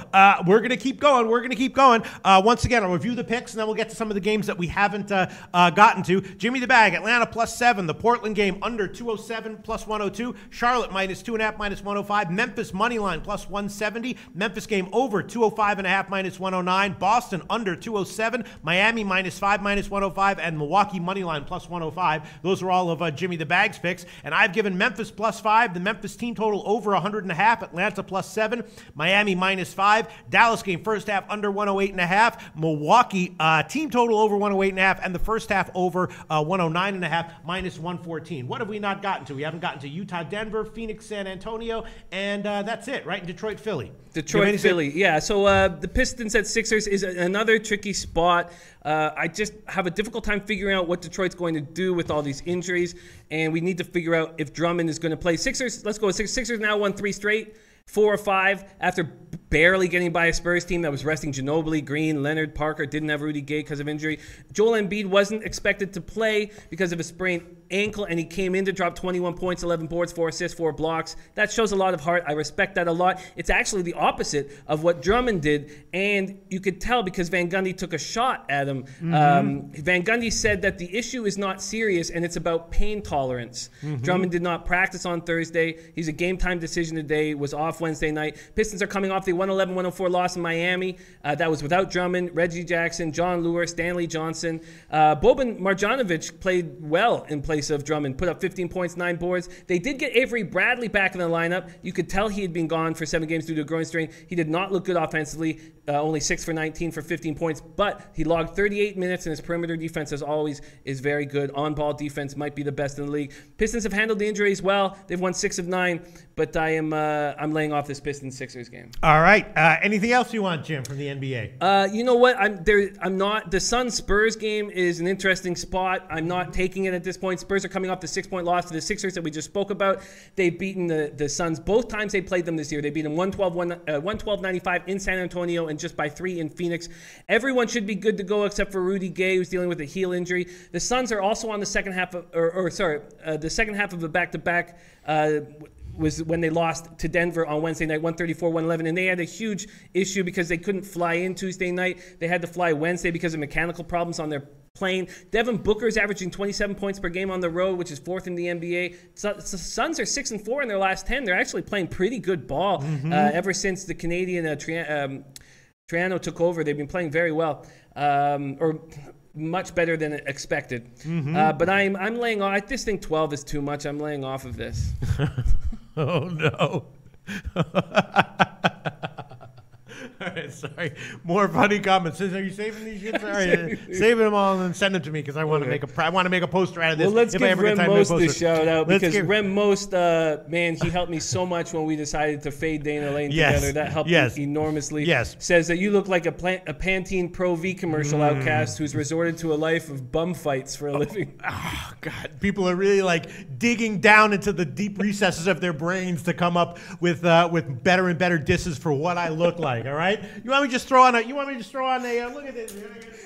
we're going to keep going. Once again, I'll review the picks, and then we'll get to some of the games that we haven't gotten to. Jimmy the Bag, Atlanta +7. The Portland game under 207 +102. Charlotte -2.5 -105. Memphis money line +170. Memphis game over 205.5 -109. Boston under 207. Miami -5 -105. And Milwaukee money line +105. Those are all of Jimmy the Bag's picks. And I've given Memphis +5. The Memphis team total over 100.5. Atlanta +7. Miami -5. Dallas game first half under 108.5. Milwaukee team total over 108.5, and the first half over 109.5 -114. What have we not gotten to? We haven't gotten to Utah, Denver, Phoenix, San Antonio, and that's it, right? Detroit, Philly. Detroit, Philly. Yeah, so the Pistons at Sixers is another tricky spot. I just have a difficult time figuring out what Detroit's going to do with all these injuries, and we need to figure out if Drummond is going to play. Sixers, let's go with Sixers now won 3 straight. 4 or 5 after barely getting by a Spurs team that was resting Ginobili, Green, Leonard, Parker, didn't have Rudy Gay because of injury. Joel Embiid wasn't expected to play because of a sprained ankle, and he came in to drop 21 points, 11 boards, 4 assists, 4 blocks. That shows a lot of heart. I respect that a lot. It's actually the opposite of what Drummond did, and you could tell because Van Gundy took a shot at him. Van Gundy said that the issue is not serious, and it's about pain tolerance. Drummond did not practice on Thursday. He's a game-time decision today, was off Wednesday night. Pistons are coming off the 111-104 loss in Miami. That was without Drummond, Reggie Jackson, John Lewis, Stanley Johnson. Boban Marjanovic played well in place of Drummond, put up 15 points, 9 boards. They did get Avery Bradley back in the lineup. You could tell he had been gone for 7 games due to a groin strain. He did not look good offensively, only 6 for 19 for 15 points, but he logged 38 minutes, and his perimeter defense, as always, is very good. On-ball defense might be the best in the league. Pistons have handled the injuries well. They've won 6 of 9, but I'm laying off this Pistons-Sixers game. All right. Anything else you want, Jim, from the NBA? You know what? I'm not. The Suns-Spurs game is an interesting spot. I'm not taking it at this point. Spurs are coming off the 6-point loss to the Sixers that we just spoke about. They've beaten the Suns both times they played them this year. They beat them 112-95 in San Antonio and just by 3 in Phoenix. Everyone should be good to go except for Rudy Gay, who's dealing with a heel injury. The Suns are also on the second half of, the second half of a back-to-back. Was when they lost to Denver on Wednesday night, 134-111, and they had a huge issue because they couldn't fly in Tuesday night. They had to fly Wednesday because of mechanical problems on their plane. Devin Booker is averaging 27 points per game on the road, which is 4th in the NBA. So the Suns are 6-4 in their last 10. They're actually playing pretty good ball ever since the Canadian Triano took over. They've been playing very well, or much better than expected. But I'm laying off. I just think 12 is too much. I'm laying off of this. Oh, no. All right, sorry. More funny comments. Are you saving these shit? Sorry, saving them all and then send them to me because I want to make a poster out of this. Well, let's give Rem Most a shout out because Rem Most, man, he helped me so much when we decided to fade Dana Lane together. That helped me enormously. Says that you look like a Pantene Pro V commercial outcast who's resorted to a life of bum fights for a living. Oh God, people are really like digging down into the deep recesses of their brains to come up with better and better disses for what I look like. All right. You want me to just throw on a? Look at this.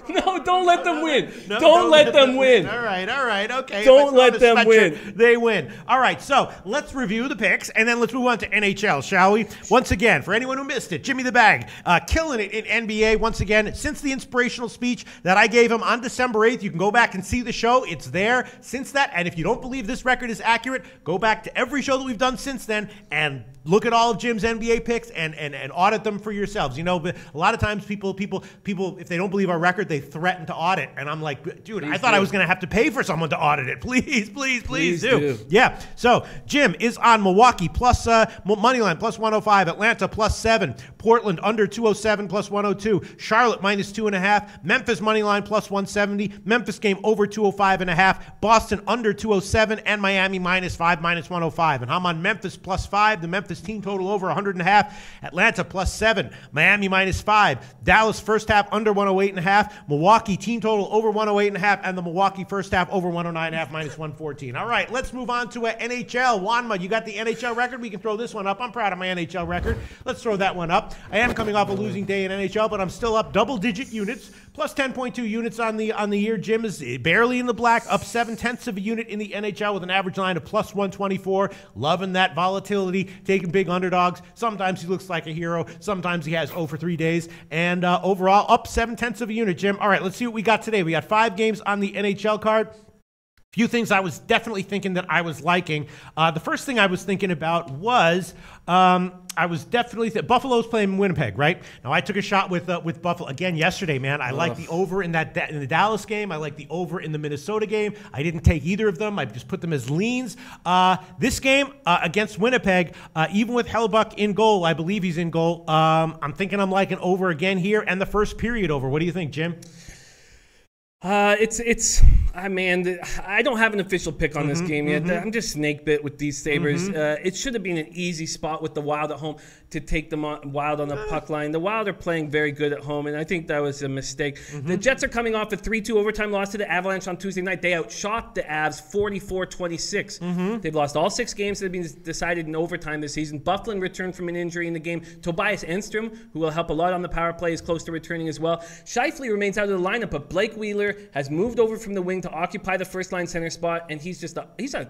No, don't let them win. Don't let them win. All right. Okay. Don't let them win. They win. All right. So let's review the picks and then let's move on to NHL, shall we? Once again, for anyone who missed it, Jimmy the Bag killing it in NBA once again. Since the inspirational speech that I gave him on December 8th, you can go back and see the show. It's there since that. And if you don't believe this record is accurate, go back to every show that we've done since then and look at all of Jim's NBA picks and audit them for yourselves. You know, but a lot of times people, if they don't believe our record, they threaten to audit. And I'm like, dude, I thought I was going to have to pay for someone to audit it. Please do. Yeah. So Jim is on Milwaukee plus money line plus 105, Atlanta plus 7, Portland under 207 plus 102, Charlotte minus 2.5, Memphis money line plus 170, Memphis game over 205.5, Boston under 207, and Miami minus 5 minus 105. And I'm on Memphis plus 5. The Memphis Memphis team total over 100.5. Atlanta +7. Miami -5. Dallas first half under 108.5. Milwaukee team total over 108.5. And the Milwaukee first half over 109.5 -114. All right, let's move on to NHL. Juanma, you got the NHL record? We can throw this one up. I'm proud of my NHL record. Let's throw that one up. I am coming off a losing day in NHL, but I'm still up double-digit units, plus 10.2 units on the year. Jim is barely in the black, up 0.7 of a unit in the NHL with an average line of plus 124. Loving that volatility, taking big underdogs. Sometimes he looks like a hero. Sometimes he has 0 for 3 days. And overall, up 0.7 of a unit, Jim. All right, let's see what we got today. We got 5 games on the NHL card. Few things I was definitely thinking that I was liking. The first thing I was thinking about was I was definitely Buffalo's playing Winnipeg, right? Now I took a shot with Buffalo again yesterday, man. I like the over in the Dallas game. I like the over in the Minnesota game. I didn't take either of them. I just put them as leans. This game against Winnipeg, even with Hellebuck in goal, I believe he's in goal. I'm thinking I'm liking over again here, and the first period over. What do you think, Jim? Man, I don't have an official pick on this game yet. I'm just snake bit with these Sabres. It should have been an easy spot with the Wild at home to take them Wild on the puck line. The Wild are playing very good at home, and I think that was a mistake. The Jets are coming off a 3-2 overtime loss to the Avalanche on Tuesday night. They outshot the Avs 44-26. They've lost all 6 games that have been decided in overtime this season. Bufflin returned from an injury in the game. Tobias Enstrom, who will help a lot on the power play, is close to returning as well. Scheifele remains out of the lineup, but Blake Wheeler has moved over from the wing to occupy the first line center spot, and he's a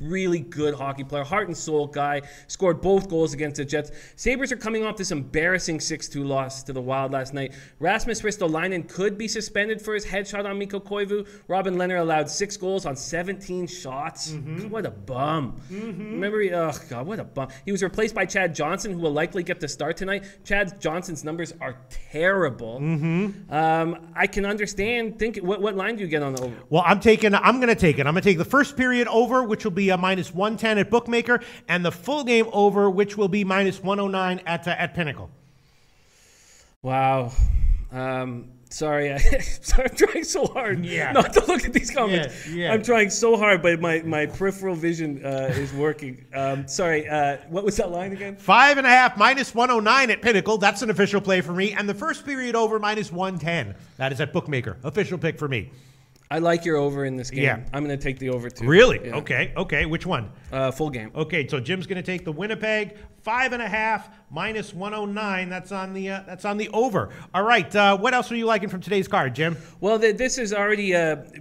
really good hockey player, heart and soul guy, scored both goals against the Jets. Sabres are coming off this embarrassing 6-2 loss to the Wild last night. Rasmus Ristolainen could be suspended for his headshot on Mikko Koivu. Robin Lehner allowed 6 goals on 17 shots. What a bum. Remember, oh God, what a bum. He was replaced by Chad Johnson, who will likely get the start tonight. Chad Johnson's numbers are terrible. I can understand. What line do you get on the over? Well, I'm going to take it. I'm going to take the first period over, which will be minus 110 at Bookmaker, and the full game over, which will be minus 109 at Pinnacle. Wow. Sorry, I'm trying so hard not to look at these comments. I'm trying so hard, but my peripheral vision is working. Sorry, what was that line again? 5.5 minus 109 at Pinnacle. That's an official play for me. And the first period over minus 110. That is at Bookmaker. Official pick for me. I like your over in this game. Yeah. I'm going to take the over too. Really? Yeah. Okay. Which one? Full game. Okay, so Jim's going to take the Winnipeg 5.5 minus 109. That's on the over. All right. What else are you liking from today's card, Jim? Well, this is already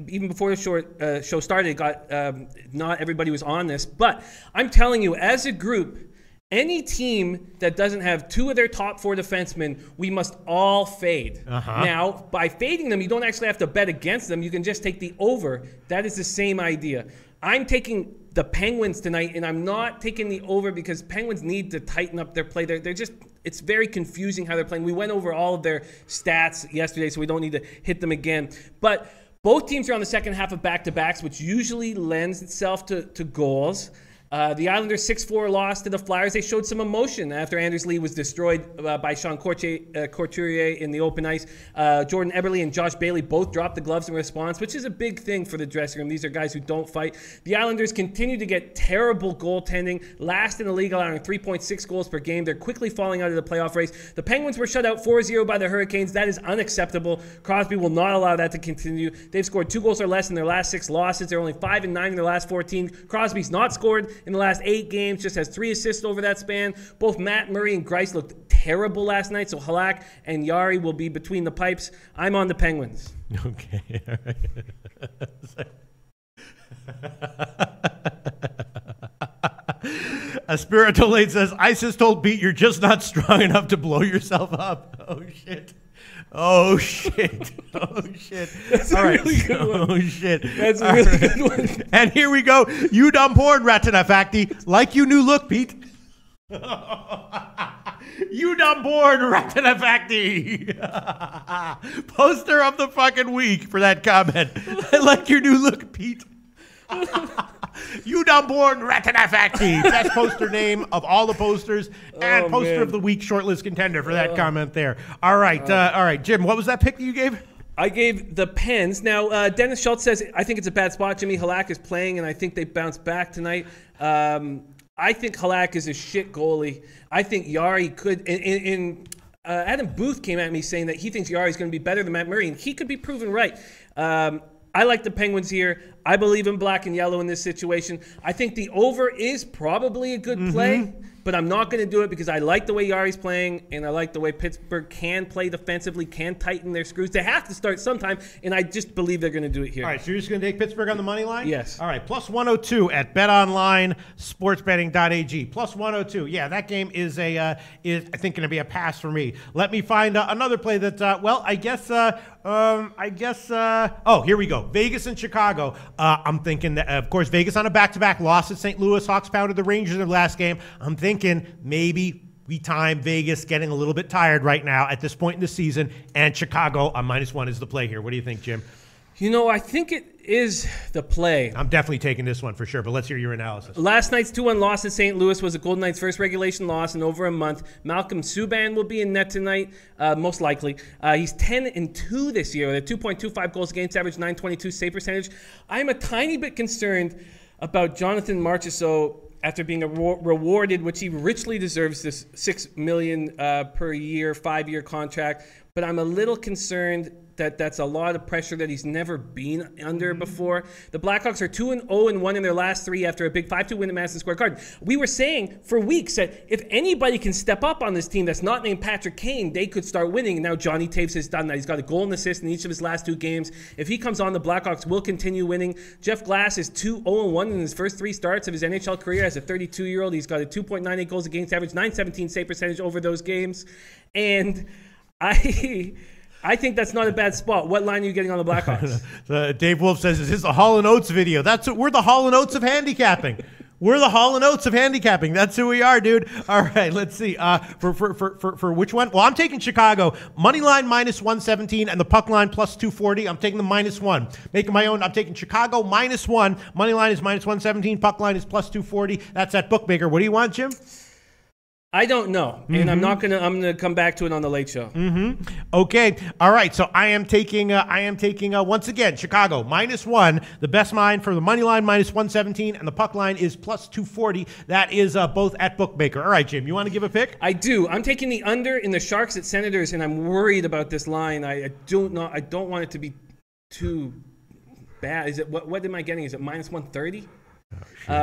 even before the show started. Not everybody was on this, but I'm telling you, as a group, any team that doesn't have 2 of their top 4 defensemen, we must all fade. Now, by fading them, you don't actually have to bet against them. You can just take the over. That is the same idea. I'm taking the Penguins tonight, and I'm not taking the over because Penguins need to tighten up their play. It's very confusing how they're playing. We went over all of their stats yesterday, so we don't need to hit them again. But both teams are on the second half of back-to-backs, which usually lends itself to goals. The Islanders 6-4 loss to the Flyers. They showed some emotion after Anders Lee was destroyed by Sean Couturier in the open ice. Jordan Eberle and Josh Bailey both dropped the gloves in response, which is a big thing for the dressing room. These are guys who don't fight. The Islanders continue to get terrible goaltending, last in the league, allowing 3.6 goals per game. They're quickly falling out of the playoff race. The Penguins were shut out 4-0 by the Hurricanes. That is unacceptable. Crosby will not allow that to continue. They've scored 2 goals or less in their last 6 losses. They're only 5-9 in their last 14. Crosby's not scored in the last 8 games, just has 3 assists over that span. Both Matt Murray and Greiss looked terrible last night, so Halak and Yari will be between the pipes. I'm on the Penguins. Okay. Espirito Late says, ISIS told Pete you're just not strong enough to blow yourself up. Oh, shit. Oh, shit. Oh, shit. That's a really good one. Oh, shit. That's a really good one. And here we go. You dumb porn, Ratina Facty. Like you new look, Pete. You dumb porn, Ratina Facty. Poster of the fucking week for that comment. I like your new look, Pete. You dumb born Ratanafacti. Best poster name of all the posters and poster of the week shortlist contender for that comment there. All right, Jim, what was that pick that you gave? I gave the Pens. Now, Dennis Schultz says, I think it's a bad spot. Jimmy Halak is playing, and I think they bounce back tonight. I think Halak is a shit goalie. I think Yari could. Adam Booth came at me saying that he thinks Yari is going to be better than Matt Murray, and he could be proven right. I like the Penguins here. I believe in black and yellow in this situation. I think the over is probably a good play, but I'm not going to do it because I like the way Yari's playing, and I like the way Pittsburgh can play defensively, can tighten their screws. They have to start sometime, and I just believe they're going to do it here. All right, so you're just going to take Pittsburgh on the money line? Yes. All right, plus 102 at BetOnline, sportsbetting.ag. Plus 102. Yeah, that game is I think, going to be a pass for me. Let me find another play that, oh, here we go. Vegas and Chicago. I'm thinking that, of course, Vegas on a back-to-back loss at St. Louis. Hawks pounded the Rangers in the last game. I'm thinking maybe we time Vegas getting a little bit tired right now at this point in the season, and Chicago on -1 is the play here. What do you think, Jim? You know, I think it is the play. I'm definitely taking this one for sure, but let's hear your analysis. Last night's 2-1 loss at St. Louis was the Golden Knights' first regulation loss in over a month. Malcolm Subban will be in net tonight, most likely. He's 10-2 this year with a 2.25 goals against average, .922 save percentage. I'm a tiny bit concerned about Jonathan Marchessault after being rewarded, which he richly deserves, this $6 million per year, 5-year contract. But I'm a little concerned that that's a lot of pressure that he's never been under before. The Blackhawks are 2-0-1 in their last 3 after a big 5-2 win at Madison Square Garden. We were saying for weeks that if anybody can step up on this team that's not named Patrick Kane, they could start winning. And now Johnny Taves has done that. He's got a goal and assist in each of his last 2 games. If he comes on, the Blackhawks will continue winning. Jeff Glass is 2-0-1 in his first 3 starts of his NHL career as a 32-year-old. He's got a 2.98 goals against average, .917 save percentage over those games. And I think that's not a bad spot. What line are you getting on the Blackhawks? Dave Wolf says, is this a Hall & Oates video? We're the Hall & Oates of handicapping. We're the Hall & Oates of handicapping. That's who we are, dude. All right, let's see. For which one? Well, I'm taking Chicago. Money line -117 and the puck line plus 240. I'm taking the -1. Making my own. I'm taking Chicago -1. Money line is -117. Puck line is plus 240. That's at Bookmaker. What do you want, Jim? I don't know, and I'm gonna come back to it on the Late Show. Okay, all right. So I am taking once again Chicago -1. The best line for the money line -117, and the puck line is plus 240. That is both at Bookmaker. All right, Jim, you want to give a pick? I do. I'm taking the under in the Sharks at Senators, and I'm worried about this line. I don't want it to be too bad. Is it what am I getting? Is it -130? Oh,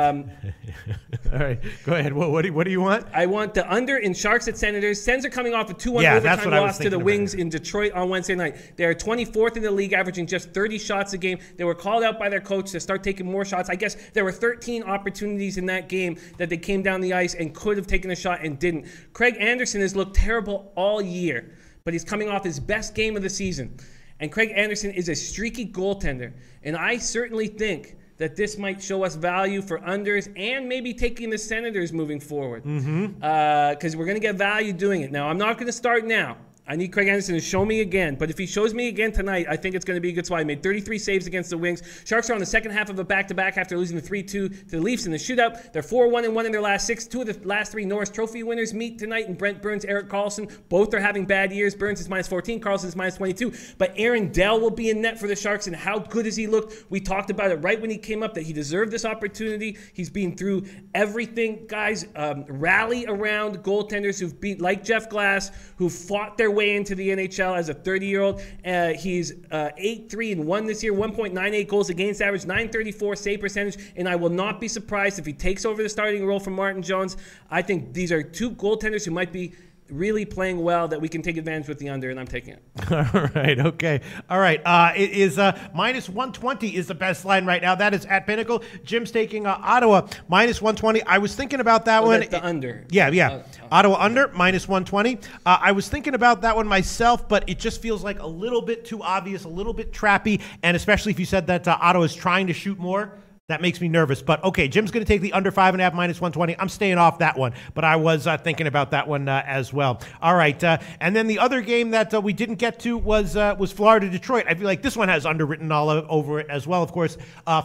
all right, go ahead. What do you want? I want the under in Sharks at Senators. Sens are coming off a 2-1 overtime loss to the Wings in Detroit on Wednesday night. They are 24th in the league, averaging just 30 shots a game. They were called out by their coach to start taking more shots. I guess there were 13 opportunities in that game that they came down the ice and could have taken a shot and didn't. Craig Anderson has looked terrible all year, but he's coming off his best game of the season. And Craig Anderson is a streaky goaltender, and I certainly think that this might show us value for unders and maybe taking the Senators moving forward. Because we're going to get value doing it. Now, I'm not going to start now. I need Craig Anderson to show me again. But if he shows me again tonight, I think it's going to be a good spot. He made 33 saves against the Wings. Sharks are on the second half of a back-to-back after losing the 3-2 to the Leafs in the shootout. They're 4-1-1 in their last 6. 2 of the last 3 Norris Trophy winners meet tonight, and Brent Burns, Erik Karlsson. Both are having bad years. Burns is -14. Karlsson is -22. But Aaron Dell will be in net for the Sharks, and how good has he looked? We talked about it right when he came up that he deserved this opportunity. He's been through everything. Guys, rally around goaltenders who've beat, like Jeff Glass, who fought their way into the NHL as a 30-year-old. He's 8-3-1 this year, 1.98 goals against average, .934 save percentage, and I will not be surprised if he takes over the starting role from Martin Jones. I think these are 2 goaltenders who might be really playing well that we can take advantage with the under, and I'm taking it. All right, okay. All right, it is -120 is the best line right now. That is at Pinnacle. Jim's taking Ottawa -120. I was thinking about that one. That's the under. Yeah. Ottawa under, -120. I was thinking about that one myself, but it just feels like a little bit too obvious, a little bit trappy, and especially if you said that Ottawa is trying to shoot more. That makes me nervous. But, okay, Jim's going to take the under 5.5 -120. I'm staying off that one. But I was thinking about that one as well. All right. And then the other game that we didn't get to was Florida-Detroit. I feel like this one has underwritten all over it as well. Of course,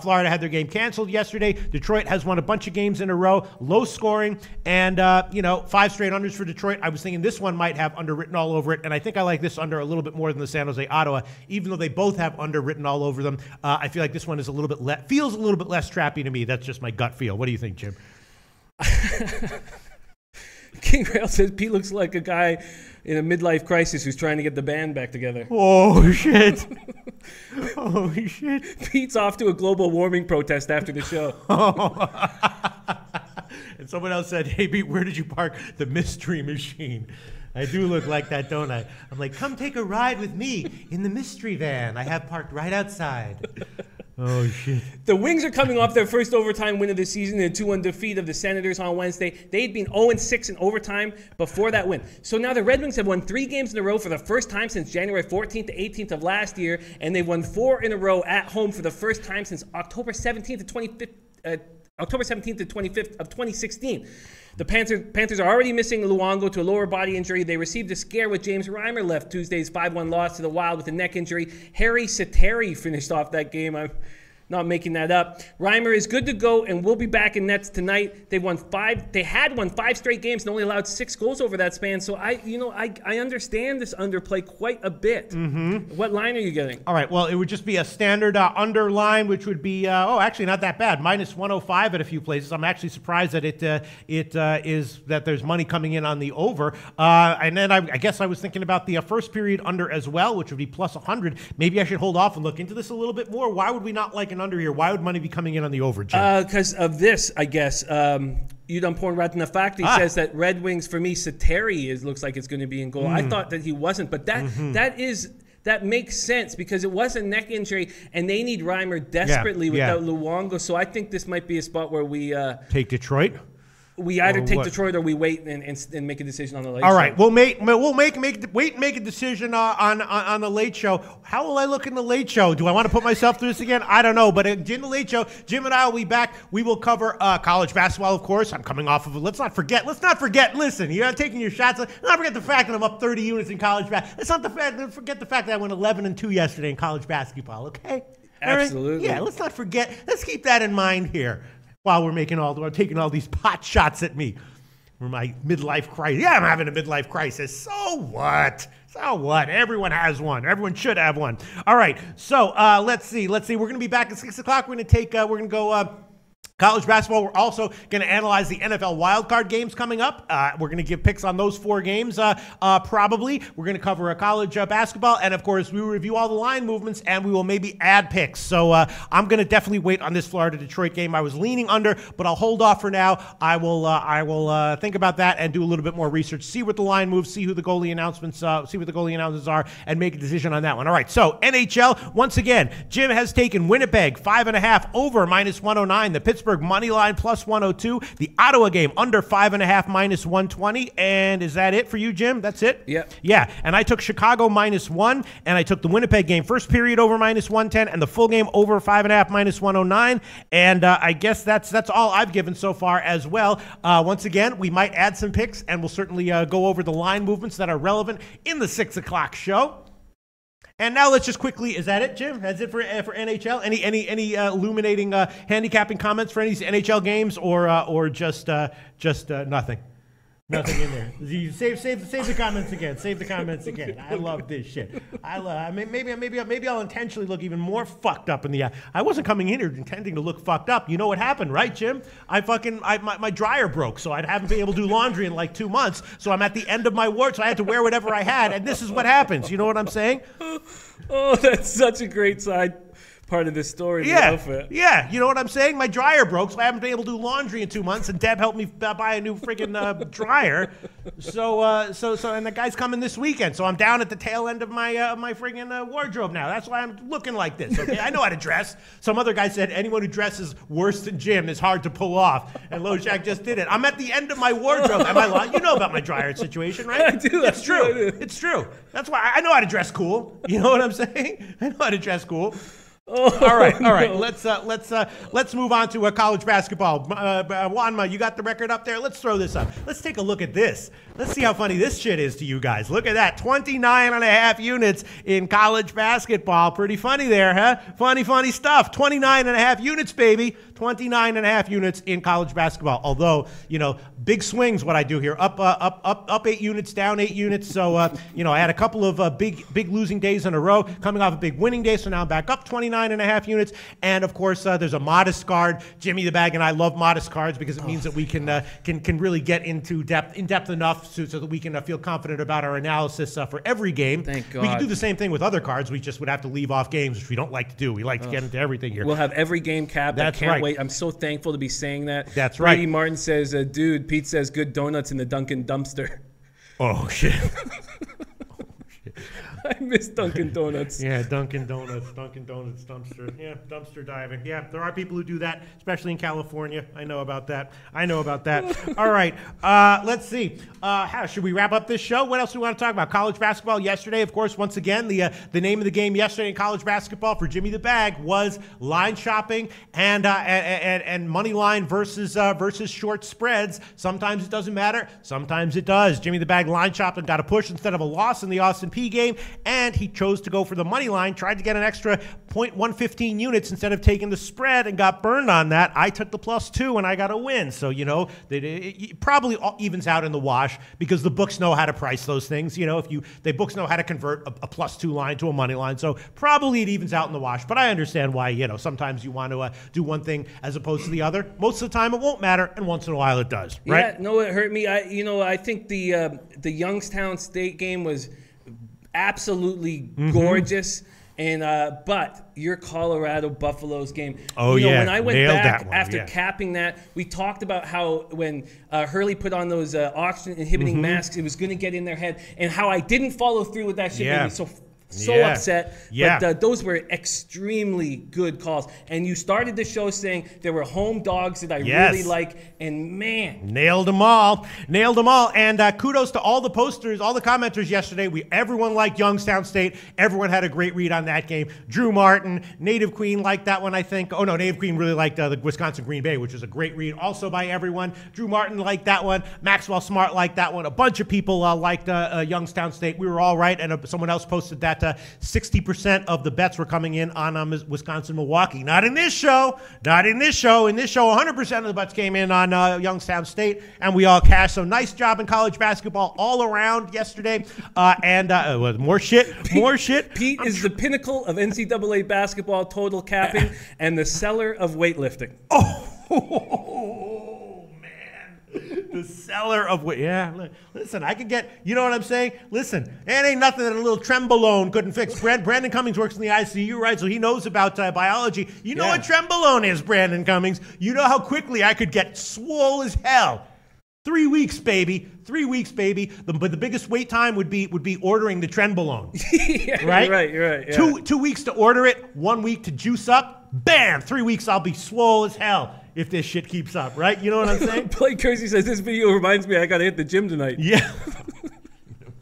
Florida had their game canceled yesterday. Detroit has won a bunch of games in a row. Low scoring. And, 5 straight unders for Detroit. I was thinking this one might have underwritten all over it. And I think I like this under a little bit more than the San Jose-Ottawa. Even though they both have underwritten all over them, I feel like this one is feels a little bit less trappy to me. That's just my gut feel. What do you think, Jim? King Rail says Pete looks like a guy in a midlife crisis who's trying to get the band back together. Oh, shit. Oh, shit. Pete's off to a global warming protest after the show. And someone else said, hey, Pete, where did you park the mystery machine? I do look like that, don't I? I'm like, come take a ride with me in the mystery van I have parked right outside. Oh, shit. The Wings are coming off their first overtime win of the season in a 2-1 defeat of the Senators on Wednesday. They'd been 0-6 in overtime before that win. So now the Red Wings have won 3 games in a row for the first time since January 14th to 18th of last year, and they've won 4 in a row at home for the first time since October 17th to 25th of 2016. The Panthers are already missing Luongo to a lower body injury. They received a scare with James Reimer left Tuesday's 5-1 loss to the Wild with a neck injury. Harry Sateri finished off that game. I'm not making that up. Reimer is good to go and will be back in nets tonight. They had won 5 straight games and only allowed 6 goals over that span. So I understand this underplay quite a bit. Mm-hmm. What line are you getting? All right. Well, it would just be a standard under line, which would be actually not that bad. Minus 105 at a few places. I'm actually surprised that it is that there's money coming in on the over. And then I guess I was thinking about the first period under as well, which would be plus 100. Maybe I should hold off and look into this a little bit more. Why would we not like an under here? Why would money be coming in on the over, Jim? Because of this, I guess. You done pouring right in the fact. He says that Red Wings, for me, Sateri looks like it's going to be in goal. I thought that he wasn't, but that makes sense because it was a neck injury, and they need Reimer desperately without Luongo. So I think this might be a spot where we take Detroit. We either take Detroit or we wait and make a decision on the late show. All right, we'll wait and make a decision on the late show. How will I look in the late show? Do I want to put myself through this again? I don't know. But in the late show, Jim and I will be back. We will cover college basketball, of course. I'm coming off of it. Let's not forget. Listen, you're taking your shots. Let's not forget the fact that I'm up 30 units in college basketball. Let's forget the fact that I went 11-2 yesterday in college basketball. Okay. Absolutely. Right? Yeah. Let's not forget. Let's keep that in mind here. While we're taking all these pot shots at me for my midlife crisis. Yeah, I'm having a midlife crisis. So what? Everyone has one. Everyone should have one. All right. So let's see. We're going to be back at 6 o'clock. We're going to go college basketball. We're also going to analyze the NFL wildcard games coming up. We're going to give picks on those 4 games probably. We're going to cover a college basketball. And, of course, we will review all the line movements, and we will maybe add picks. So I'm going to definitely wait on this Florida-Detroit game. I was leaning under, but I'll hold off for now. I will think about that and do a little bit more research, see what the line moves, see what the goalie announcements are, and make a decision on that one. All right, so NHL, once again, Jim has taken Winnipeg 5.5 over minus 109. The Pittsburgh money line plus 102. The Ottawa game under 5.5 minus 120. And is that it for you, Jim? That's it? Yeah. And I took Chicago minus 1, and I took the Winnipeg game first period over minus 110, and the full game over 5.5 minus 109. And I guess that's all I've given so far as well. Once again, we might add some picks, and we'll certainly go over the line movements that are relevant in the 6 o'clock show. And now let's just quickly, is that it, Jim? That's it for NHL? Any illuminating handicapping comments for any NHL games or just nothing? Nothing in there. You save the comments again. Save the comments again. I love this shit. Maybe I'll intentionally look even more fucked up in the eye. I wasn't coming in here intending to look fucked up. You know what happened, right, Jim? My dryer broke, so I haven't been able to do laundry in like 2 months. So I'm at the end of my ward, so I had to wear whatever I had, and this is what happens. You know what I'm saying? Oh, that's such a great side part of this story. Yeah. You know what I'm saying? My dryer broke, so I haven't been able to do laundry in 2 months, and Deb helped me buy a new friggin' dryer. So and the guy's coming this weekend, so I'm down at the tail end of my friggin' wardrobe now. That's why I'm looking like this. Okay, I know how to dress. Some other guy said anyone who dresses worse than Jim is hard to pull off, and Loshak just did it. I'm at the end of my wardrobe. Am I lying? You know about my dryer situation, right? I do. It's true. It's true. That's why I know how to dress cool. You know what I'm saying? I know how to dress cool. All right. No. Let's move on to college basketball. Juanma, you got the record up there? Let's throw this up. Let's take a look at this. Let's see how funny this shit is to you guys. Look at that. 29.5 units in college basketball. Pretty funny there, huh? Funny stuff. 29.5 units, baby. 29.5 units in college basketball. Although, big swings what I do here. Up 8 units, down 8 units. So, I had a couple of big losing days in a row, coming off a big winning day. So now I'm back up 29.5 units. And of course, there's a modest card. Jimmy the Bag and I love modest cards because it means that we can really get into depth enough so that we can feel confident about our analysis for every game. Thank God. We can do the same thing with other cards. We just would have to leave off games, which we don't like to do. We like to get into everything here. We'll have every game capped. That's I can't right. wait. I'm so thankful to be saying that. That's right. Brady Martin says, dude, Pete says good donuts in the Dunkin' dumpster. Oh, shit. I miss Dunkin' Donuts. Yeah, Dunkin' Donuts dumpster. Yeah, dumpster diving. Yeah, there are people who do that, especially in California. I know about that. All right, let's see. How should we wrap up this show? What else do we want to talk about? College basketball yesterday, of course. Once again, the name of the game yesterday in college basketball for Jimmy the Bag was line shopping and money line versus short spreads. Sometimes it doesn't matter. Sometimes it does. Jimmy the Bag line shopped and got a push instead of a loss in the Austin P game. And he chose to go for the money line, tried to get an extra 0.115 units instead of taking the spread and got burned on that. I took the +2 and I got a win. So, it probably evens out in the wash because the books know how to price those things. The books know how to convert a +2 line to a money line. So probably it evens out in the wash. But I understand why, sometimes you want to do one thing as opposed to the other. Most of the time it won't matter, and once in a while it does, right? Yeah, no, it hurt me. I think the Youngstown State game was absolutely gorgeous. And but your Colorado Buffaloes game. When I went back after capping that, we talked about how when Hurley put on those oxygen inhibiting masks, it was going to get in their head, and how I didn't follow through with that shit. Made me so upset. Yeah. But those were extremely good calls. And you started the show saying there were home dogs that I really like. And man, nailed them all. And kudos to all the posters, all the commenters yesterday. Everyone liked Youngstown State. Everyone had a great read on that game. Drew Martin, Native Queen liked that one, I think. Oh no, Native Queen really liked the Wisconsin Green Bay, which was a great read also by everyone. Drew Martin liked that one. Maxwell Smart liked that one. A bunch of people liked Youngstown State. We were all right. And someone else posted that 60% of the bets were coming in on Wisconsin-Milwaukee. Not in this show. In this show, 100% of the bets came in on Youngstown State, and we all cashed. So nice job in college basketball all around yesterday. And more shit. Pete is the pinnacle of NCAA basketball total capping and the seller of weightlifting. The seller of listen, I could get, you know what I'm saying? Listen, it ain't nothing that a little Trembolone couldn't fix. Brandon Cummings works in the ICU, right? So he knows about biology. You know what Trembolone is, Brandon Cummings. You know how quickly I could get swole as hell. 3 weeks, baby. 3 weeks, baby. But the biggest wait time would be ordering the Trenbolone. Right? You're right. Yeah. 2 weeks to order it, 1 week to juice up. Bam! 3 weeks, I'll be swole as hell if this shit keeps up, right? You know what I'm saying? Blake Kersey says this video reminds me I gotta hit the gym tonight. Yeah.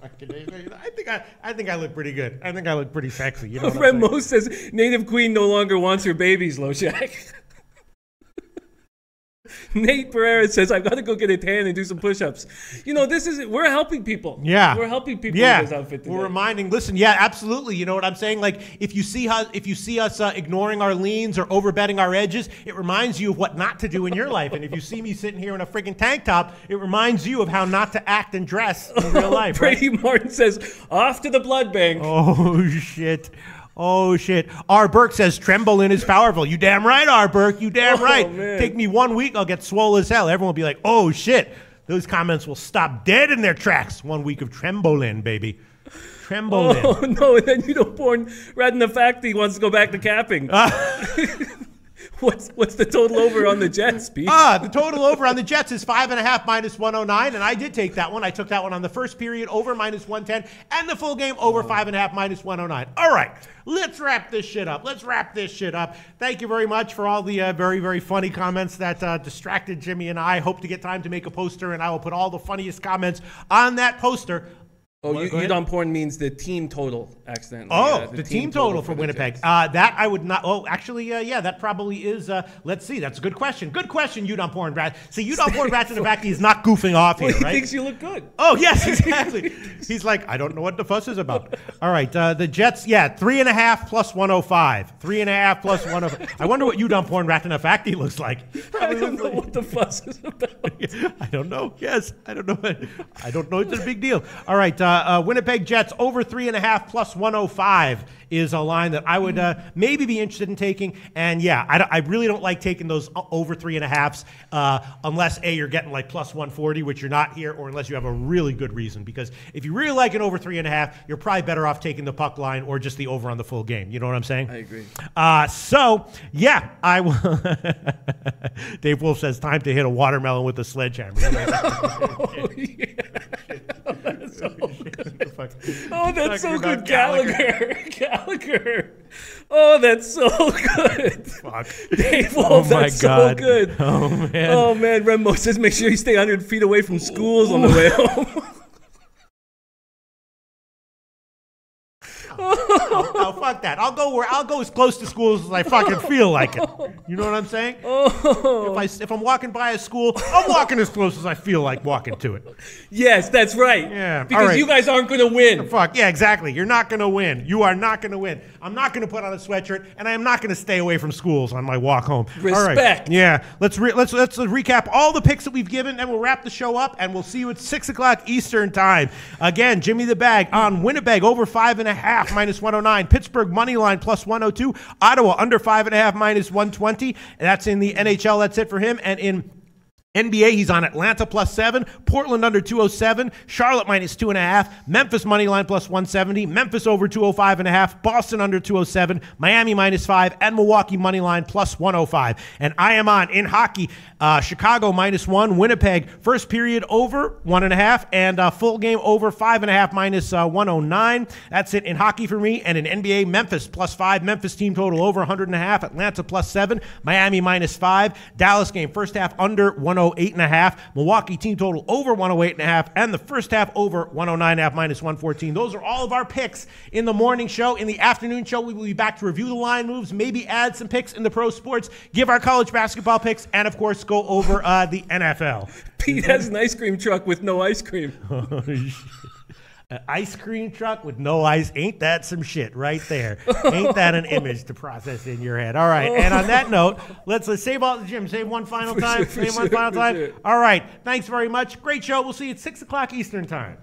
I think I look pretty good. I think I look pretty sexy. You know what friend Mo says Native Queen no longer wants her babies, Loshak. Nate Pereira says, I've got to go get a tan and do some push-ups. We're helping people. Yeah. We're helping people in this outfit today. We're reminding, listen, yeah, absolutely. You know what I'm saying? Like, if you see us ignoring our leans or overbetting our edges, it reminds you of what not to do in your life. And if you see me sitting here in a freaking tank top, it reminds you of how not to act and dress in real life. Brady Martin says, off to the blood bank. Oh, shit. R. Burke says Trembolone is powerful. You damn right, R. Burke. You damn right. Man. Take me 1 week, I'll get swole as hell. Everyone will be like, oh, shit. Those comments will stop dead in their tracks. 1 week of Trembolone, baby. Trembolone. Oh, no. And then born right in the fact that he wants to go back to capping. What's the total over on the Jets, Pete? The total over on the Jets is 5.5 minus 109, and I did take that one. I took that one on the first period over minus 110, and the full game over 5.5 minus 109. All right, let's wrap this shit up. Thank you very much for all the very, very funny comments that distracted Jimmy and I. Hope to get time to make a poster, and I will put all the funniest comments on that poster Oh, Udon porn means the team total accidentally. Oh, the team total for Winnipeg. That I would not. Oh, actually, yeah, that probably is. Let's see. That's a good question. Good question, Udon porn Brad. See, Udon porn Brad, in the fact, he's not goofing off here, He right? thinks you look good. Oh, yes, exactly. He's like, I don't know what the fuss is about. All right, the Jets, 3.5 plus 105. 3.5 plus 105. I wonder what Udon porn rat in a fact he looks like. I don't know what the fuss is about. I don't know. Yes, I don't know. I don't know. It's a big deal. All right, Winnipeg Jets over 3.5 plus 105 is a line that I would maybe be interested in taking. And yeah, I really don't like taking those over 3.5s unless A, you're getting like plus 140, which you're not here, or unless you have a really good reason. Because if you really like an over 3.5, you're probably better off taking the puck line or just the over on the full game. You know what I'm saying? I agree. So yeah, I will. Dave Wolf says time to hit a watermelon with a sledgehammer. Oh, yeah. That's so good. Oh, that's so good, Gallagher. Oh, that's so good. Fuck. Dave Wolf, that's so good. Oh, man. Oh, man. Rembo says make sure you stay 100 feet away from schools on the way home. Oh, fuck that. I'll go as close to schools as I fucking feel like it. You know what I'm saying? Oh. If I'm walking by a school, I'm walking as close as I feel like walking to it. Yes, that's right. Yeah. Because right. you guys aren't going to win. Fuck. Yeah, exactly. You're not going to win. You are not going to win. I'm not going to put on a sweatshirt, and I am not going to stay away from schools on my walk home. Respect. All right. Yeah. Let's recap all the picks that we've given, and we'll wrap the show up, and we'll see you at 6 o'clock Eastern time. Again, Jimmy the Bag on Winnipeg over 5.5 minus 109. Pittsburgh money line plus 102. Ottawa under 5.5 minus 120. That's in the NHL. That's it for him. And in NBA, he's on Atlanta plus 7, Portland under 207, Charlotte minus 2.5, Memphis money line plus 170, Memphis over 205.5, Boston under 207, Miami minus 5, and Milwaukee money line plus 105. And I am on in hockey, Chicago minus 1, Winnipeg first period over 1.5, and full game over 5.5 minus 109. That's it in hockey for me. And in NBA, Memphis plus 5, Memphis team total over 100.5, Atlanta plus 7, Miami minus 5, Dallas game first half under 108.5, Milwaukee team total over 108.5, and the first half over 109.5 minus 114. Those are all of our picks in the morning show. In the afternoon show, we will be back to review the line moves, maybe add some picks in the pro sports, give our college basketball picks, and of course go over the NFL. Pete has an ice cream truck with no ice cream. An ice cream truck with no ice. Ain't that some shit right there? Ain't that an image to process in your head? All right. And on that note, let's save all the Jim. Save one final time. Save one final time. All right. Thanks very much. Great show. We'll see you at 6 o'clock Eastern time.